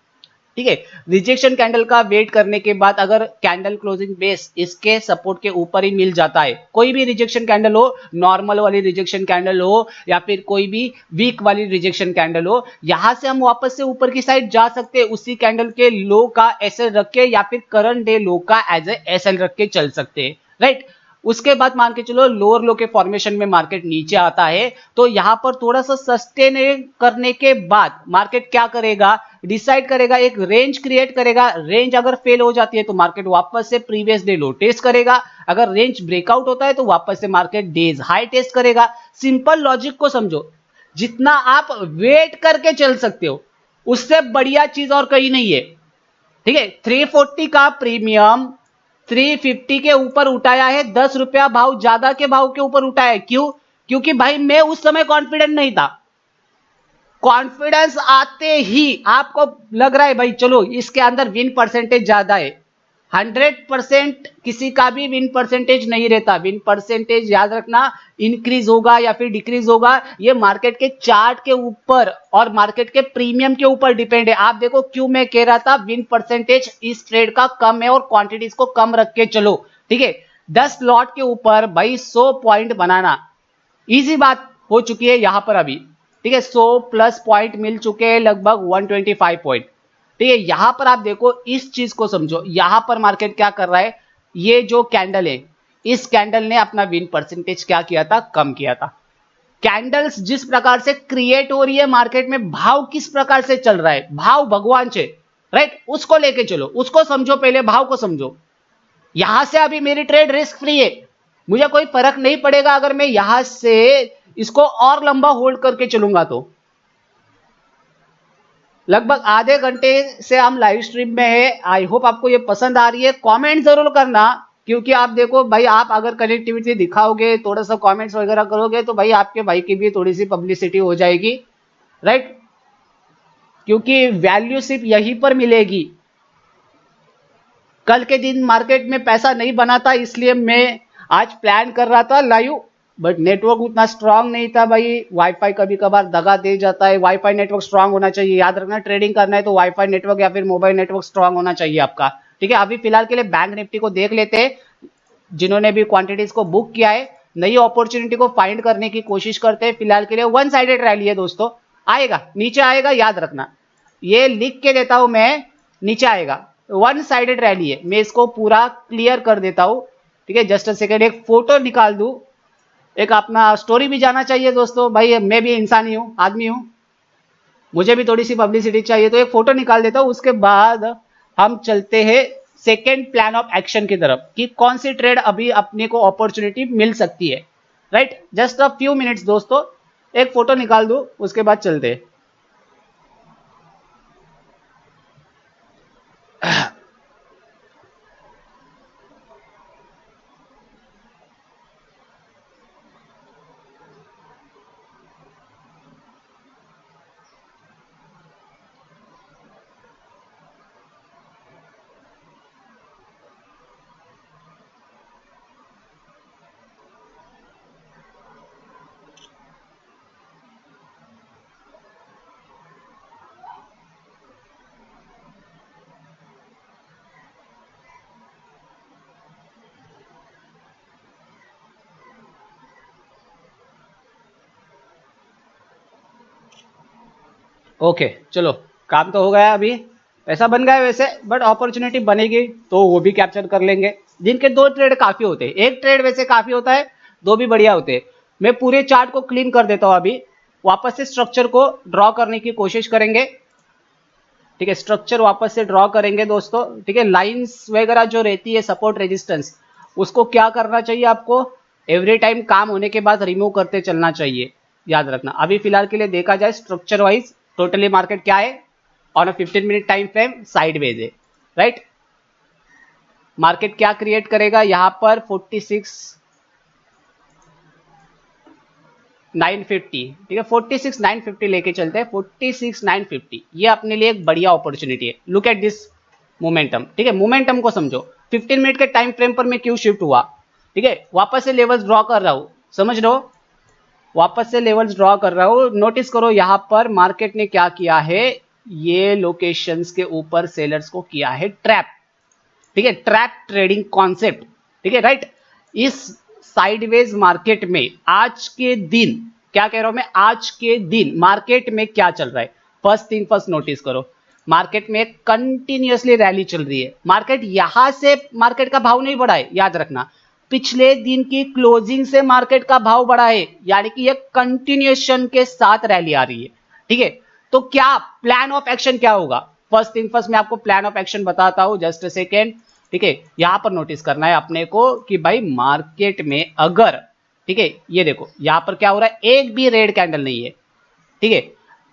ठीक है, रिजेक्शन कैंडल का वेट करने के बाद अगर कैंडल क्लोजिंग बेस इसके सपोर्ट के ऊपर ही मिल जाता है, कोई भी रिजेक्शन कैंडल हो, नॉर्मल वाली रिजेक्शन कैंडल हो या फिर कोई भी वीक वाली रिजेक्शन कैंडल हो, यहां से हम वापस से ऊपर की साइड जा सकते हैं, उसी कैंडल के लो का एसएल रख के या फिर करंट डे लो का एज ए एसएल रख के चल सकते हैं, राइट। उसके बाद मान के चलो लोअर लो के फॉर्मेशन में मार्केट नीचे आता है, तो यहां पर थोड़ा सा सस्टेन करने के बाद मार्केट क्या करेगा, डिसाइड करेगा, एक रेंज क्रिएट करेगा। रेंज अगर फेल हो जाती है तो मार्केट वापस से प्रीवियस डे लो टेस्ट करेगा, अगर रेंज ब्रेकआउट होता है तो वापस से मार्केट डेज हाई टेस्ट करेगा। सिंपल लॉजिक को समझो, जितना आप वेट करके चल सकते हो उससे बढ़िया चीज और कहीं नहीं है। ठीक है, 340 का प्रीमियम 350 के ऊपर उठाया है, 10 रुपया भाव ज्यादा के भाव के ऊपर उठाया है। क्यों? क्योंकि भाई मैं उस समय कॉन्फिडेंट नहीं था। कॉन्फिडेंस आते ही आपको लग रहा है भाई चलो इसके अंदर विन परसेंटेज ज्यादा है। 100% किसी का भी विन परसेंटेज नहीं रहता। विन परसेंटेज याद रखना इंक्रीज होगा या फिर डिक्रीज होगा, ये मार्केट के चार्ट के ऊपर और मार्केट के प्रीमियम के ऊपर डिपेंड है। आप देखो क्यों मैं कह रहा था विन परसेंटेज इस ट्रेड का कम है और क्वांटिटीज को कम रख के चलो। ठीक है, 10 लॉट के ऊपर भाई 100 पॉइंट बनाना इजी बात हो चुकी है यहां पर अभी। ठीक है, 100 प्लस पॉइंट मिल चुके हैं, लगभग 125 पॉइंट। ठीक है, यहां पर आप देखो इस चीज को समझो, यहां पर मार्केट क्या कर रहा है, ये जो कैंडल है इस कैंडल ने अपना विन परसेंटेज क्या किया था, कम किया था। कैंडल्स जिस प्रकार से क्रिएट हो रही है मार्केट में, भाव किस प्रकार से चल रहा है, भाव भगवान से, राइट, उसको लेके चलो, उसको समझो, पहले भाव को समझो। यहां से अभी मेरी ट्रेड रिस्क फ्री है, मुझे कोई फर्क नहीं पड़ेगा अगर मैं यहां से इसको और लंबा होल्ड करके चलूंगा तो। लगभग आधे घंटे से हम लाइव स्ट्रीम में है, आई होप आपको ये पसंद आ रही है। कमेंट जरूर करना, क्योंकि आप देखो भाई, आप अगर कनेक्टिविटी दिखाओगे, थोड़ा सा कमेंट्स वगैरह करोगे तो भाई आपके भाई की भी थोड़ी सी पब्लिसिटी हो जाएगी, राइट, क्योंकि वैल्यू सिर्फ यहीं पर मिलेगी। कल के दिन मार्केट में पैसा नहीं बना था, इसलिए मैं आज प्लान कर रहा था लाइव, बट नेटवर्क उतना स्ट्रांग नहीं था भाई। वाईफाई कभी कभार दगा दे जाता है, वाईफाई नेटवर्क स्ट्रांग होना चाहिए, याद रखना ट्रेडिंग करना है तो वाईफाई नेटवर्क या फिर मोबाइल नेटवर्क स्ट्रांग होना चाहिए आपका। ठीक है, अभी फिलहाल के लिए बैंक निफ्टी को देख लेते हैं, जिन्होंने भी क्वांटिटीज को बुक किया है नई अपॉर्चुनिटी को फाइंड करने की कोशिश करते हैं। फिलहाल के लिए वन साइडेड रैली है दोस्तों, आएगा नीचे आएगा, याद रखना, ये लिख के देता हूं मैं, नीचे आएगा, वन साइडेड रैली है। मैं इसको पूरा क्लियर कर देता हूं। ठीक है, जस्ट अ सेकेंड, एक फोटो निकाल दूं, एक अपना स्टोरी भी जाना चाहिए दोस्तों, भाई मैं भी इंसान ही हूं, आदमी हूं, मुझे भी थोड़ी सी पब्लिसिटी चाहिए, तो एक फोटो निकाल देता हूं। उसके बाद हम चलते हैं सेकेंड प्लान ऑफ एक्शन की तरफ कि कौन सी ट्रेड अभी अपने को अपॉर्चुनिटी मिल सकती है, right. Just a few minutes दोस्तों, एक फोटो निकाल दूं, उसके बाद चलते हैं। ओके चलो, काम तो हो गया, अभी पैसा बन गया वैसे, बट अपॉर्चुनिटी बनेगी तो वो भी कैप्चर कर लेंगे। दिन के दो ट्रेड काफी होते हैं, एक ट्रेड वैसे काफी होता है, दो भी बढ़िया होते हैं। मैं पूरे चार्ट को क्लीन कर देता हूं अभी, वापस से स्ट्रक्चर को ड्रॉ करने की कोशिश करेंगे। ठीक है, स्ट्रक्चर वापस से ड्रॉ करेंगे दोस्तों। ठीक है, लाइंस वगैरह जो रहती है सपोर्ट रेजिस्टेंस, उसको क्या करना चाहिए आपको, एवरी टाइम काम होने के बाद रिमूव करते चलना चाहिए, याद रखना। अभी फिलहाल के लिए देखा जाए स्ट्रक्चर वाइज, टोटली मार्केट क्या है, on a 15 minute time frame sideways है, राइट। मार्केट क्या क्रिएट करेगा यहां पर, 46,950। ठीक है, 46,950 लेके चलते हैं, 46,950, ये अपने लिए एक बढ़िया अपॉर्चुनिटी है। लुक एट दिस, मोमेंटम, ठीक है, मोमेंटम को समझो। 15 मिनट के टाइम फ्रेम पर मैं क्यों शिफ्ट हुआ, ठीक है, वापस से लेवल्स ड्रॉ कर रहा हूं, समझ रहे हो, वापस से लेवल्स ड्रॉ कर रहा हूं। नोटिस करो यहां पर मार्केट ने क्या किया है, ये लोकेशंस के ऊपर सेलर्स को किया है ट्रैप, ठीक है, ट्रैप ट्रेडिंग कॉन्सेप्ट, ठीक है, राइट। इस साइडवेज मार्केट में आज के दिन, क्या कह रहा हूं मैं, आज के दिन मार्केट में क्या चल रहा है, फर्स्ट थिंग फर्स्ट नोटिस करो, मार्केट में कंटिन्यूअसली रैली चल रही है। मार्केट यहां से मार्केट का भाव नहीं बढ़ा है, याद रखना, पिछले दिन की क्लोजिंग से मार्केट का भाव बढ़ा है, यानी कि ये कंटिन्यूएशन के साथ रैली आ रही है, ठीक है। तो क्या प्लान ऑफ एक्शन क्या होगा, फर्स्ट थिंग फर्स्ट मैं आपको प्लान ऑफ एक्शन बताता हूं, जस्ट अ सेकेंड, ठीक है। यहां पर नोटिस करना है अपने को कि भाई मार्केट में अगर, ठीक है, ये देखो यहां पर क्या हो रहा है, एक भी रेड कैंडल नहीं है, ठीक है,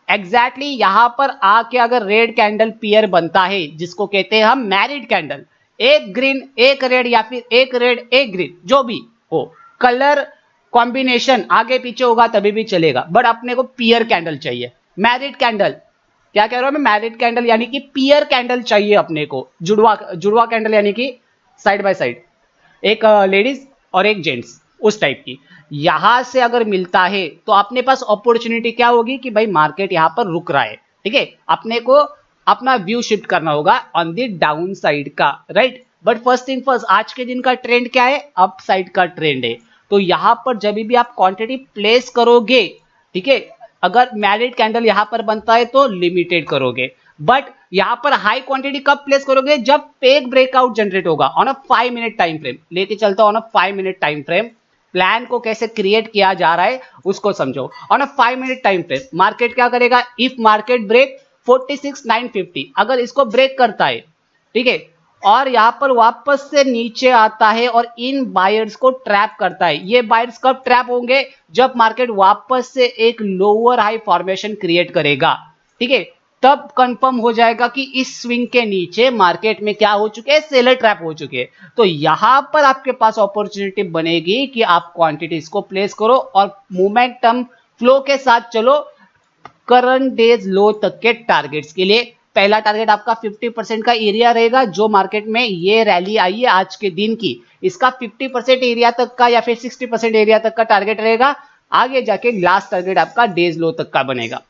एग्जैक्टली यहां पर आके अगर रेड कैंडल पियर बनता है, जिसको कहते हैं हम मैरिड कैंडल, एक ग्रीन एक रेड या फिर एक रेड एक ग्रीन, जो भी हो कलर कॉम्बिनेशन आगे पीछे होगा तभी भी चलेगा, बट अपने को पियर कैंडल चाहिए, मैरिड कैंडल, क्या कह रहा हूं मैं, मैरिड कैंडल यानी कि पियर कैंडल चाहिए अपने को, जुड़वा जुड़वा कैंडल यानी कि साइड बाय साइड, एक लेडीज और एक जेंट्स, उस टाइप की, यहां से अगर मिलता है तो अपने पास अपॉर्चुनिटी क्या होगी कि भाई मार्केट यहां पर रुक रहा है, ठीक है, अपने को अपना व्यू शिफ्ट करना होगा ऑन द डाउन साइड का, right. But first thing first, आज के दिन का ट्रेंड क्या है, अप साइड का ट्रेंड है, तो यहां पर जब भी आप क्वांटिटी प्लेस करोगे, ठीक है, अगर मैरिड कैंडल यहां पर बनता है तो लिमिटेड करोगे, बट यहां पर हाई क्वांटिटी कब प्लेस करोगे, जब पेग ब्रेकआउट जनरेट होगा on a 5 minute time frame, लेके चलता on a 5 minute time frame, plan को कैसे क्रिएट किया जा रहा है उसको समझो, on a 5 minute time frame market क्या करेगा, इफ मार्केट ब्रेक 46,950, अगर इसको ब्रेक करता है, ठीक है, और यहां पर वापस से नीचे आता है और इन बायर्स को ट्रैप करता है, ये बायर्स कब ट्रैप होंगे, जब मार्केट वापस से एक लोअर हाई फॉर्मेशन क्रिएट करेगा, ठीक है, तब कंफर्म हो जाएगा कि इस स्विंग के नीचे मार्केट में क्या हो चुके हैं, सेलर ट्रैप हो चुके हैं, तो यहां पर आपके पास अपॉर्चुनिटी बनेगी कि आप क्वांटिटीज को प्लेस करो और मोमेंटम फ्लो के साथ चलो करंट डेज लो तक के टारगेट्स के लिए। पहला टारगेट आपका 50% का एरिया रहेगा, जो मार्केट में ये रैली आई है आज के दिन की, इसका 50% एरिया तक का या फिर 60% एरिया तक का टारगेट रहेगा, आगे जाके लास्ट टारगेट आपका डेज लो तक का बनेगा।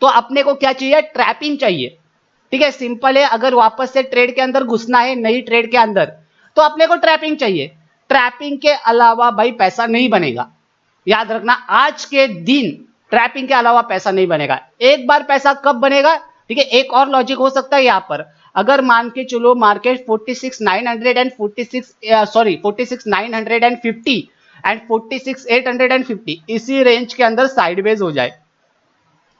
तो अपने को क्या चाहिए, ट्रैपिंग चाहिए, ठीक है, सिंपल है, अगर वापस से ट्रेड के अंदर घुसना है नई ट्रेड के अंदर तो अपने को ट्रैपिंग चाहिए, ट्रैपिंग के अलावा भाई पैसा नहीं बनेगा, याद रखना, आज के दिन ट्रैपिंग के अलावा पैसा नहीं बनेगा। एक बार पैसा कब बनेगा, ठीक है, एक और लॉजिक हो सकता है यहां पर, अगर मान के चलो मार्केट 46,950 एंड 46,850 इसी रेंज के अंदर साइडवेज हो जाए,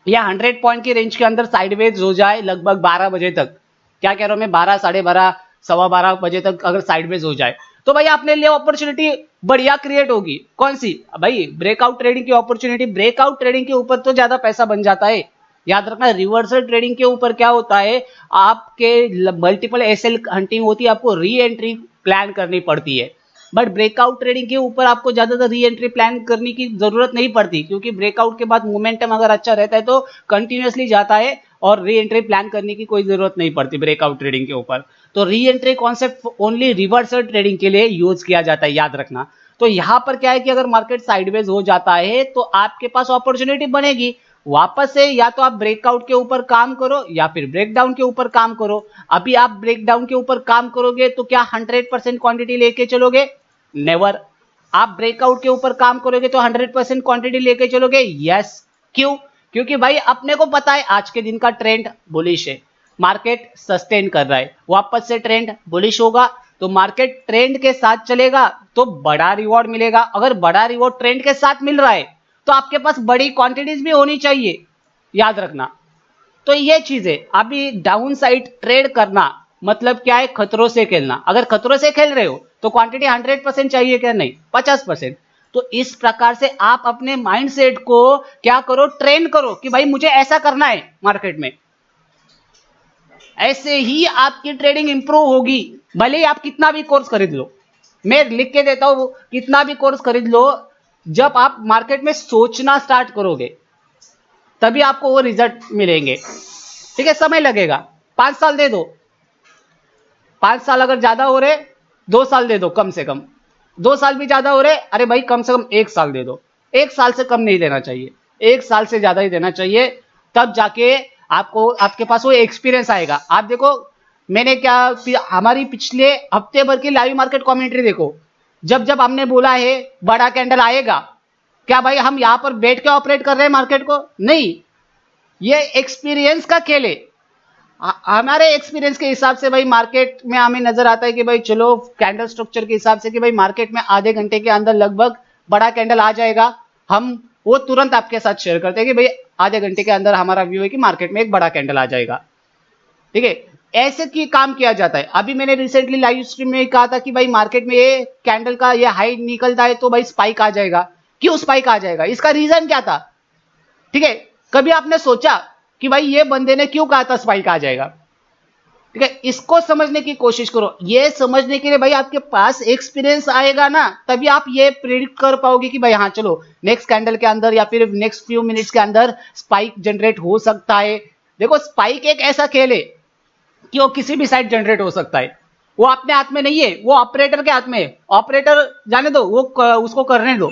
या 100 पॉइंट की रेंज के अंदर साइडवेज हो जाए लगभग 12 बजे तक, क्या कह रहा हूं मैं, 12 12:30 12:15 बजे तक अगर साइडवेज हो जाए, तो भाई अपने लिए अपॉर्चुनिटी बढ़िया क्रिएट होगी, कौन सी भाई, ब्रेकआउट ट्रेडिंग की अपॉर्चुनिटी, ब्रेकआउट ट्रेडिंग के ऊपर तो ज्यादा पैसा बन जाता है, याद रखना, रिवर्सल ट्रेडिंग के ऊपर क्या होता है, आपके मल्टीपल एसएल हंटिंग होती है, आपको री एंट्री प्लान करनी पड़ती है, बट ब्रेकआउट ट्रेडिंग के ऊपर आपको ज्यादातर री एंट्री प्लान करने की जरूरत नहीं पड़ती, क्योंकि ब्रेकआउट के बाद मोमेंटम अगर अच्छा रहता है तो कंटिन्यूअसली जाता है और री एंट्री प्लान करने की कोई जरूरत नहीं पड़ती ब्रेकआउट ट्रेडिंग के ऊपर। तो re entry concept only reversal trading के लिए यूज किया जाता है, याद रखना। तो यहां पर क्या है कि अगर मार्केट साइडवेज हो जाता है तो आपके पास अपॉर्चुनिटी बनेगी वापस से, या तो आप ब्रेकआउट के ऊपर काम करो या फिर ब्रेकडाउन के ऊपर काम करो। अभी आप ब्रेकडाउन के ऊपर काम करोगे तो क्या 100% क्वांटिटी लेके चलोगे, नेवर। आप ब्रेकआउट के ऊपर काम करोगे तो 100% क्वांटिटी लेके चलोगे, यस। क्यों, क्योंकि भाई अपने को पता है आज के दिन का ट्रेंड बुलिश है, मार्केट सस्टेन कर रहा है, वापस से ट्रेंड बुलिश होगा तो मार्केट ट्रेंड के साथ चलेगा तो बड़ा रिवॉर्ड मिलेगा, अगर बड़ा रिवॉर्ड ट्रेंड के साथ मिल रहा है तो आपके पास बड़ी क्वांटिटीज भी होनी चाहिए, याद रखना। तो ये चीजें, अभी डाउन साइड ट्रेड करना मतलब क्या है, खतरों से खेलना, अगर खतरों से खेल रहे हो तो क्वांटिटी 100% चाहिए क्या, नहीं 50%। तो इस प्रकार से आप अपने माइंडसेट को क्या करो, ट्रेन करो कि भाई मुझे ऐसा करना है मार्केट में, ऐसे ही आपकी ट्रेडिंग इंप्रूव होगी, भले ही आप कितना भी कोर्स खरीद लो, मैं लिख के देता हूं, कितना भी कोर्स खरीद लो, जब आप मार्केट में सोचना स्टार्ट करोगे तभी आपको वो रिजल्ट मिलेंगे, ठीक है, समय लगेगा, 5 साल दे दो, 5 साल अगर ज्यादा हो रहे 2 साल दे दो कम से कम, 2 साल भी ज्यादा हो रहे अरे भाई कम से कम 1 साल दे दो, 1 साल से कम नहीं देना चाहिए, 1 साल से ज्यादा ही देना चाहिए, तब जाके आपको आपके पास वो एक्सपीरियंस आएगा। आप देखो मैंने क्या, हमारी पिछले हफ्ते भर की लाइव मार्केट कमेंट्री देखो, जब जब हमने बोला है बड़ा कैंडल आएगा, क्या भाई हम यहां पर बैठ के ऑपरेट कर रहे हैं मार्केट को? नहीं, ये एक्सपीरियंस का खेल है। हमारे एक्सपीरियंस के हिसाब से भाई मार्केट में हमें नजर आता है कि भाई चलो कैंडल स्ट्रक्चर के हिसाब से कि भाई मार्केट में आधे घंटे के अंदर लगभग बड़ा कैंडल आ जाएगा। हम वो तुरंत आपके साथ शेयर करते हैं कि भाई आधे घंटे के अंदर हमारा व्यू है कि मार्केट में एक बड़ा कैंडल आ जाएगा। ठीक है, ऐसे की काम किया जाता है। अभी मैंने रिसेंटली लाइव स्ट्रीम में कहा था कि भाई मार्केट में ये कैंडल का ये हाई निकलता है तो भाई स्पाइक आ जाएगा। क्यों स्पाइक आ जाएगा, इसका रीजन क्या था? ठीक है, कभी आपने सोचा कि भाई ये बंदे ने क्यों कहा था स्पाइक आ जाएगा? ठीक है, इसको समझने की कोशिश करो। ये समझने के लिए भाई आपके पास एक्सपीरियंस आएगा ना, तभी आप ये प्रेडिक्ट कर पाओगे कि भाई हाँ चलो नेक्स्ट कैंडल के अंदर या फिर नेक्स्ट फ्यू मिनट्स के अंदर स्पाइक जनरेट हो सकता है। देखो स्पाइक एक ऐसा खेल है कि वो किसी भी साइड जनरेट हो सकता है, वो अपने हाथ में नहीं है, वो ऑपरेटर के हाथ में है। ऑपरेटर जाने दो, वो उसको करने दो।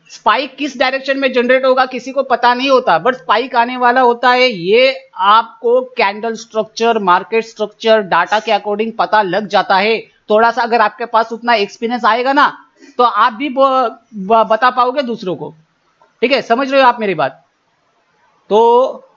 स्पाइक किस डायरेक्शन में जनरेट होगा किसी को पता नहीं होता, बट स्पाइक आने वाला होता है। ये आपको candle structure, market structure, data के अकॉर्डिंग पता लग जाता है। थोड़ा सा अगर आपके पास उतना एक्सपीरियंस आएगा ना तो आप भी बता पाओगे दूसरों को। ठीक है, समझ रहे हो आप मेरी बात? तो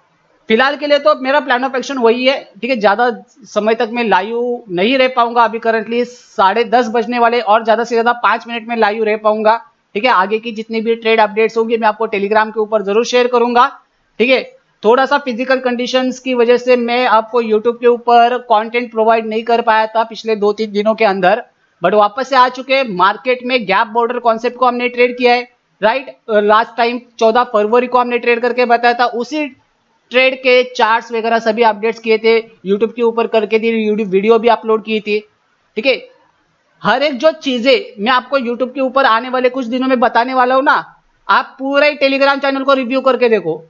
फिलहाल के लिए तो मेरा प्लान ऑफ एक्शन वही है। ठीक है, ज्यादा समय तक मैं लाइव नहीं रह पाऊंगा। अभी करंटली 10:30 बजने वाले, और ज्यादा से ज्यादा 5 मिनट में लाइव रह पाऊंगा। ठीक है, आगे की जितनी भी ट्रेड अपडेट्स होंगी मैं आपको टेलीग्राम के ऊपर जरूर शेयर करूंगा। ठीक है, थोड़ा सा फिजिकल कंडीशंस की वजह से मैं आपको यूट्यूब के ऊपर कंटेंट प्रोवाइड नहीं कर पाया था पिछले 2-3 दिनों के अंदर, बट वापस से आ चुके। मार्केट में गैप बॉर्डर कॉन्सेप्ट को हमने ट्रेड किया है, राइट। लास्ट टाइम 14 फरवरी को हमने ट्रेड करके बताया था। उसी ट्रेड के चार्ट्स वगैरह सभी अपडेट्स किए थे, यूट्यूब के ऊपर करके थी, यूट्यूब वीडियो भी अपलोड की थी। ठीक है, हर एक जो चीजें मैं आपको यूट्यूब के ऊपर आने वाले कुछ दिनों में बताने वाला हूं ना, आप पूरा ही टेलीग्राम चैनल को रिव्यू करके देखो।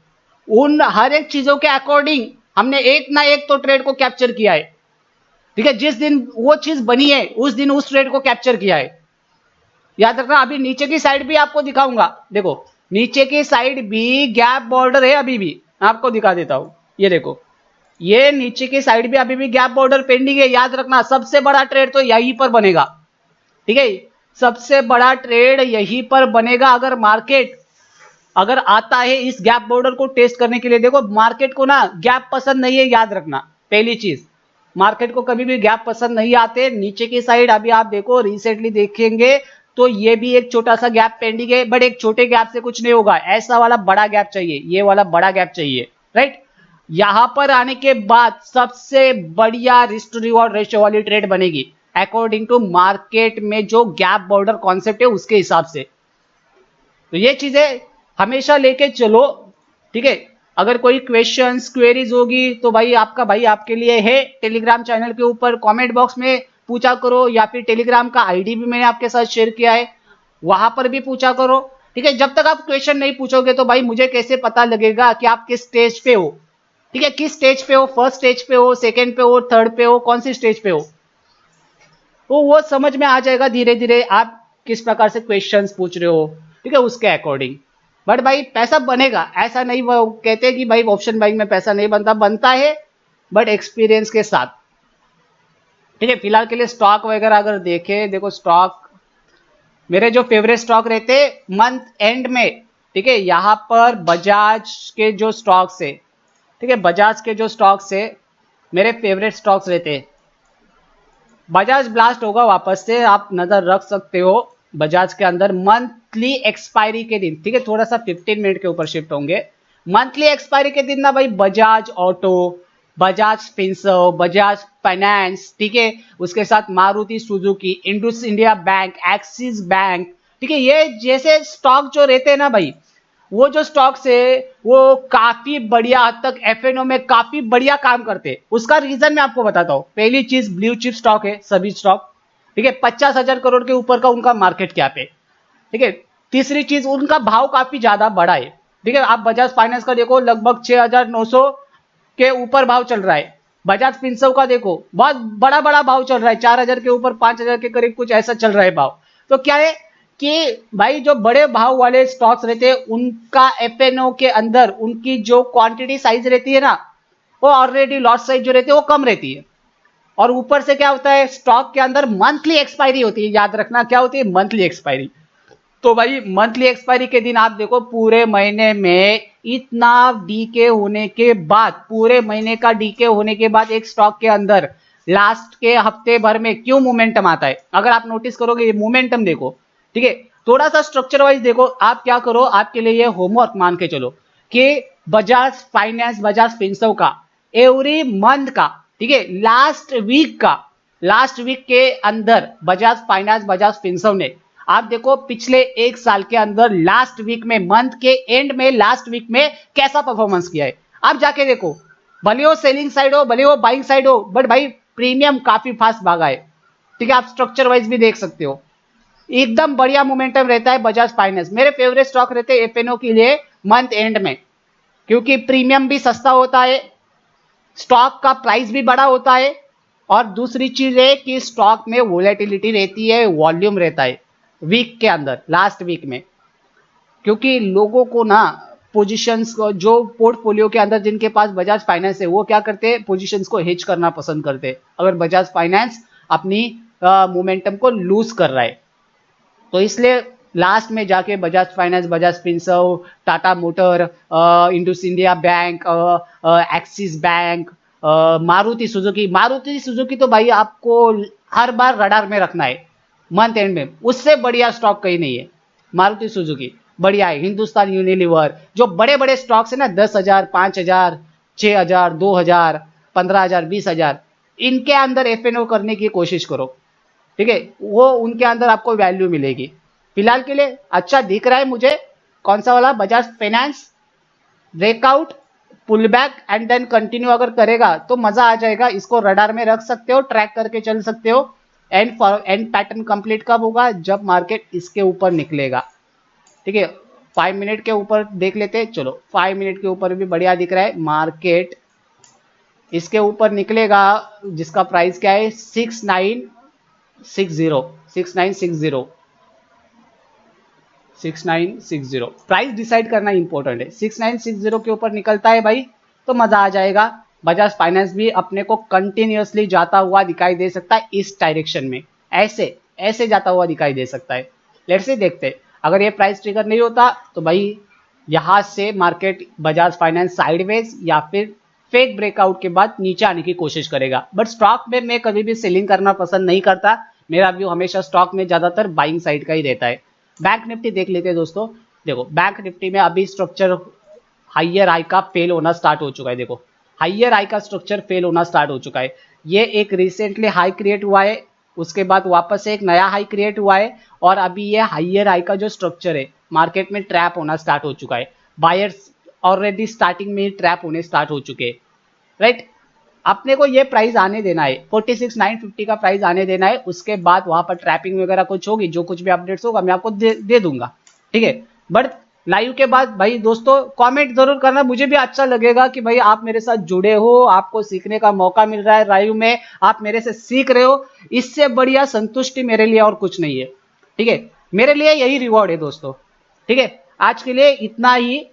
उन हर एक चीजों के अकॉर्डिंग हमने एक ना एक तो ट्रेड को कैप्चर किया है। ठीक है, जिस दिन वो चीज बनी है उस दिन उस ट्रेड को कैप्चर किया है। याद रखना, अभी नीचे की साइड भी आपको दिखाऊंगा। देखो नीचे की साइड भी गैप बॉर्डर है, अभी भी आपको दिखा देता हूं। ये देखो, ये नीचे की साइड भी अभी भी गैप बॉर्डर पेंडिंग है। याद रखना सबसे बड़ा ट्रेड तो यहीं पर बनेगा। ठीक है, सबसे बड़ा ट्रेड यहीं पर बनेगा अगर मार्केट अगर आता है इस गैप बॉर्डर को टेस्ट करने के लिए। देखो मार्केट को ना गैप पसंद नहीं है, याद रखना पहली चीज। मार्केट को कभी भी गैप पसंद नहीं आते। नीचे की साइड अभी आप देखो, रिसेंटली देखेंगे तो ये भी एक छोटा सा गैप पेंडिंग है, बट एक छोटे गैप से कुछ नहीं होगा। ऐसा वाला बड़ा गैप चाहिए, ये वाला बड़ा गैप चाहिए, राइट। यहां पर आने के बाद सबसे बढ़िया रिस्क रिवॉर्ड रेशियो वाली ट्रेड बनेगी अकॉर्डिंग टू मार्केट में जो गैप बॉर्डर कॉन्सेप्ट है उसके हिसाब से। तो ये चीजें हमेशा लेके चलो। ठीक है, अगर कोई क्वेश्चंस क्वेरीज होगी तो भाई आपका भाई आपके लिए है। टेलीग्राम चैनल के ऊपर कमेंट बॉक्स में पूछा करो, या फिर टेलीग्राम का आईडी भी मैंने आपके साथ शेयर किया है, वहां पर भी पूछा करो। ठीक है, जब तक आप क्वेश्चन नहीं पूछोगे तो भाई मुझे कैसे पता लगेगा कि आप किस स्टेज पे हो? ठीक है, किस स्टेज पे हो, फर्स्ट स्टेज पे हो, सेकंड पे हो, थर्ड पे हो, कौन सी स्टेज पे हो, तो वो समझ में आ जाएगा धीरे धीरे आप किस प्रकार से क्वेश्चंस पूछ रहे हो। ठीक है, उसके अकॉर्डिंग। बट भाई पैसा बनेगा, ऐसा नहीं वो कहते कि भाई ऑप्शन बाइंग में पैसा नहीं बनता, बनता है बट एक्सपीरियंस के साथ। ठीक है, फिलहाल के लिए स्टॉक वगैरह अगर देखें, देखो स्टॉक मेरे जो फेवरेट स्टॉक रहते मंथ एंड में। ठीक है, यहां पर बजाज के जो स्टॉक्स है, ठीक है, बजाज के जो स्टॉक्स है मेरे फेवरेट स्टॉक्स रहते हैं। बजाज ब्लास्ट होगा वापस से, आप नजर रख सकते हो बजाज के अंदर मंथली एक्सपायरी के दिन। ठीक है, थोड़ा सा 15 मिनट के ऊपर शिफ्ट होंगे। मंथली एक्सपायरी के दिन ना भाई बजाज ऑटो, बजाज फिंसर्व, बजाज फाइनेंस, ठीक है, उसके साथ Maruti Suzuki, Indus India bank, axis bank. ठीक है, ये जैसे स्टॉक जो रहते हैं ना भाई, वो जो स्टॉक्स है वो काफी बढ़िया हद तक एफएनओ में काफी बढ़िया काम करते हैं। उसका रीजन मैं आपको बताता हूं। पहली चीज ब्लू चिप स्टॉक है सभी स्टॉक। ठीक है, 50,000 करोड़ के ऊपर का उनका मार्केट कैप है। ठीक है, तीसरी चीज उनका भाव काफी ज्यादा बड़ा है। ठीक है, आप बजाज फाइनेंस का देखो लगभग 6,900 के ऊपर भाव चल रहा है। बजाज फिनसर्व का देखो बहुत बड़ा बड़ा भाव चल रहा है, 4,000 के ऊपर 5,000 के करीब कुछ ऐसा चल रहा है भाव। तो क्या है कि भाई जो बड़े भाव वाले स्टॉक्स रहते हैं उनका एफएनओ के अंदर उनकी जो क्वांटिटी साइज रहती है ना, वो ऑलरेडी लॉट साइज जो रहती है वो कम रहती है। और ऊपर से क्या होता है, स्टॉक के अंदर मंथली एक्सपायरी होती है, याद रखना क्या होती है, मंथली एक्सपायरी। तो भाई मंथली एक्सपायरी के दिन आप देखो पूरे महीने में इतना डीके होने के बाद, पूरे महीने का डीके होने के बाद एक स्टॉक के अंदर लास्ट के हफ्ते भर में क्यों मोमेंटम आता है, अगर आप नोटिस करोगे ये मोमेंटम देखो, ठीक है। थोड़ा सा स्ट्रक्चर वाइज देखो, आप क्या करो, आपके लिए ये होमवर्क मान के चलो कि बजाज फाइनेंस, बजाज फिनसर्व का एवरी मंथ का, ठीक है, लास्ट वीक के अंदर बजाज फाइनेंस, बजाज फिनसर्व ने, आप देखो पिछले एक साल के अंदर लास्ट वीक में, मंथ के एंड में, लास्ट वीक में कैसा परफॉर्मेंस किया है, आप जाके देखो। भले वो सेलिंग साइड हो, भले वो बाइंग साइड हो, बट भाई प्रीमियम काफी फास्ट भागा है, ठीक है। आप स्ट्रक्चर वाइज भी देख सकते हो, एकदम बढ़िया मोमेंटम रहता है बजाज फाइनेंस। मेरे फेवरेट स्टॉक रहते हैं एफएनओ के लिए मंथ एंड में, क्योंकि प्रीमियम भी सस्ता होता है, स्टॉक का प्राइस भी बड़ा होता है, और दूसरी चीज है कि स्टॉक में वोलेटिलिटी रहती है, वॉल्यूम रहता है वीक के अंदर, लास्ट वीक में। क्योंकि लोगों को ना पोजीशंस को, जो पोर्टफोलियो के अंदर जिनके पास बजाज फाइनेंस है वो क्या करते हैं, पोजीशंस को हेज करना पसंद करते हैं अगर बजाज फाइनेंस अपनी मोमेंटम को लूज कर रहा है। तो इसलिए लास्ट में जाके Bajaj finance, Bajaj Finserv, Tata motor, Indus India bank, axis bank, Maruti Suzuki तो भाई आपको हर बार रडार में रखना है मंथ एंड में, उससे बढ़िया स्टॉक कहीं नहीं है। मारुति सुजुकी बढ़िया है। हिंदुस्तान यूनिलीवर, जो बड़े बड़े स्टॉक्स है ना, 10,000, 5,000, 6,000, 2,000, 15,000, 20,000, इनके अंदर एफएनओ करने की कोशिश करो, ठीक है। वो उनके अंदर आपको वैल्यू मिलेगी। फिलहाल के लिए अच्छा दिख रहा है मुझे कौन सा वाला, Bajaj finance, breakout, pull back and then continue अगर करेगा तो मजा आ जाएगा। इसको रडार में रख सकते हो, ट्रैक करके चल सकते हो। एंड पैटर्न कंप्लीट कब होगा, जब मार्केट इसके ऊपर निकलेगा, ठीक है। 5 मिनट के ऊपर देख लेते हैं, चलो 5 मिनट के ऊपर भी बढ़िया दिख रहा है मार्केट, इसके ऊपर निकलेगा जिसका प्राइस क्या है, 6960 प्राइस डिसाइड करना इंपॉर्टेंट है। 6960 के ऊपर निकलता है भाई तो मजा आ जाएगा। बजाज फाइनेंस भी अपने को कंटिन्यूअसली जाता हुआ दिखाई दे सकता है इस डायरेक्शन में, ऐसे ऐसे जाता हुआ दिखाई दे सकता है। लेट्स से देखते हैं, अगर ये प्राइस ट्रिगर नहीं होता तो भाई यहां से मार्केट बजाज फाइनेंस साइडवेज या फिर फेक ब्रेकआउट के बाद नीचे आने की कोशिश करेगा। बट स्टॉक में मैं कभी भी सेलिंग करना पसंद नहीं करता, मेरा व्यू हमेशा स्टॉक में ज्यादातर बाइंग साइड का ही रहता है। बैंक निफ्टी देख लेते हैं दोस्तों। देखो बैंक निफ्टी में अभी स्ट्रक्चर हाइयर हाई का फेल होना स्टार्ट हो चुका है। देखो हाइयर हाई का स्ट्रक्चर फेल होना स्टार्ट हो चुका है। ये एक रिसेंटली हाई क्रिएट हुआ है, उसके बाद वापस से एक नया हाई क्रिएट हुआ है, और अभी ये हाइयर हाई का जो स्ट्रक्चर है मार्केट में ट्रैप होना स्टार्ट हो चुका है। बायर्स ऑलरेडी स्टार्टिंग में ट्रैप होने स्टार्ट हो चुके हैं, राइट। अपने को ये प्राइस आने देना है, 46,950 का प्राइस आने देना है। उसके बाद वहां पर ट्रैपिंग वगैरह कुछ होगी, जो कुछ भी अपडेट्स होगा मैं आपको दे दूंगा, ठीक है। बट लाइव के बाद भाई दोस्तों कमेंट जरूर करना, मुझे भी अच्छा लगेगा कि भाई आप मेरे साथ जुड़े हो, आपको सीखने का मौका मिल रहा है लाइव में, आप मेरे से सीख रहे हो। इससे बढ़िया संतुष्टि मेरे लिए और कुछ नहीं है, ठीक है। मेरे लिए यही रिवॉर्ड है दोस्तों, ठीक है। आज के लिए इतना ही।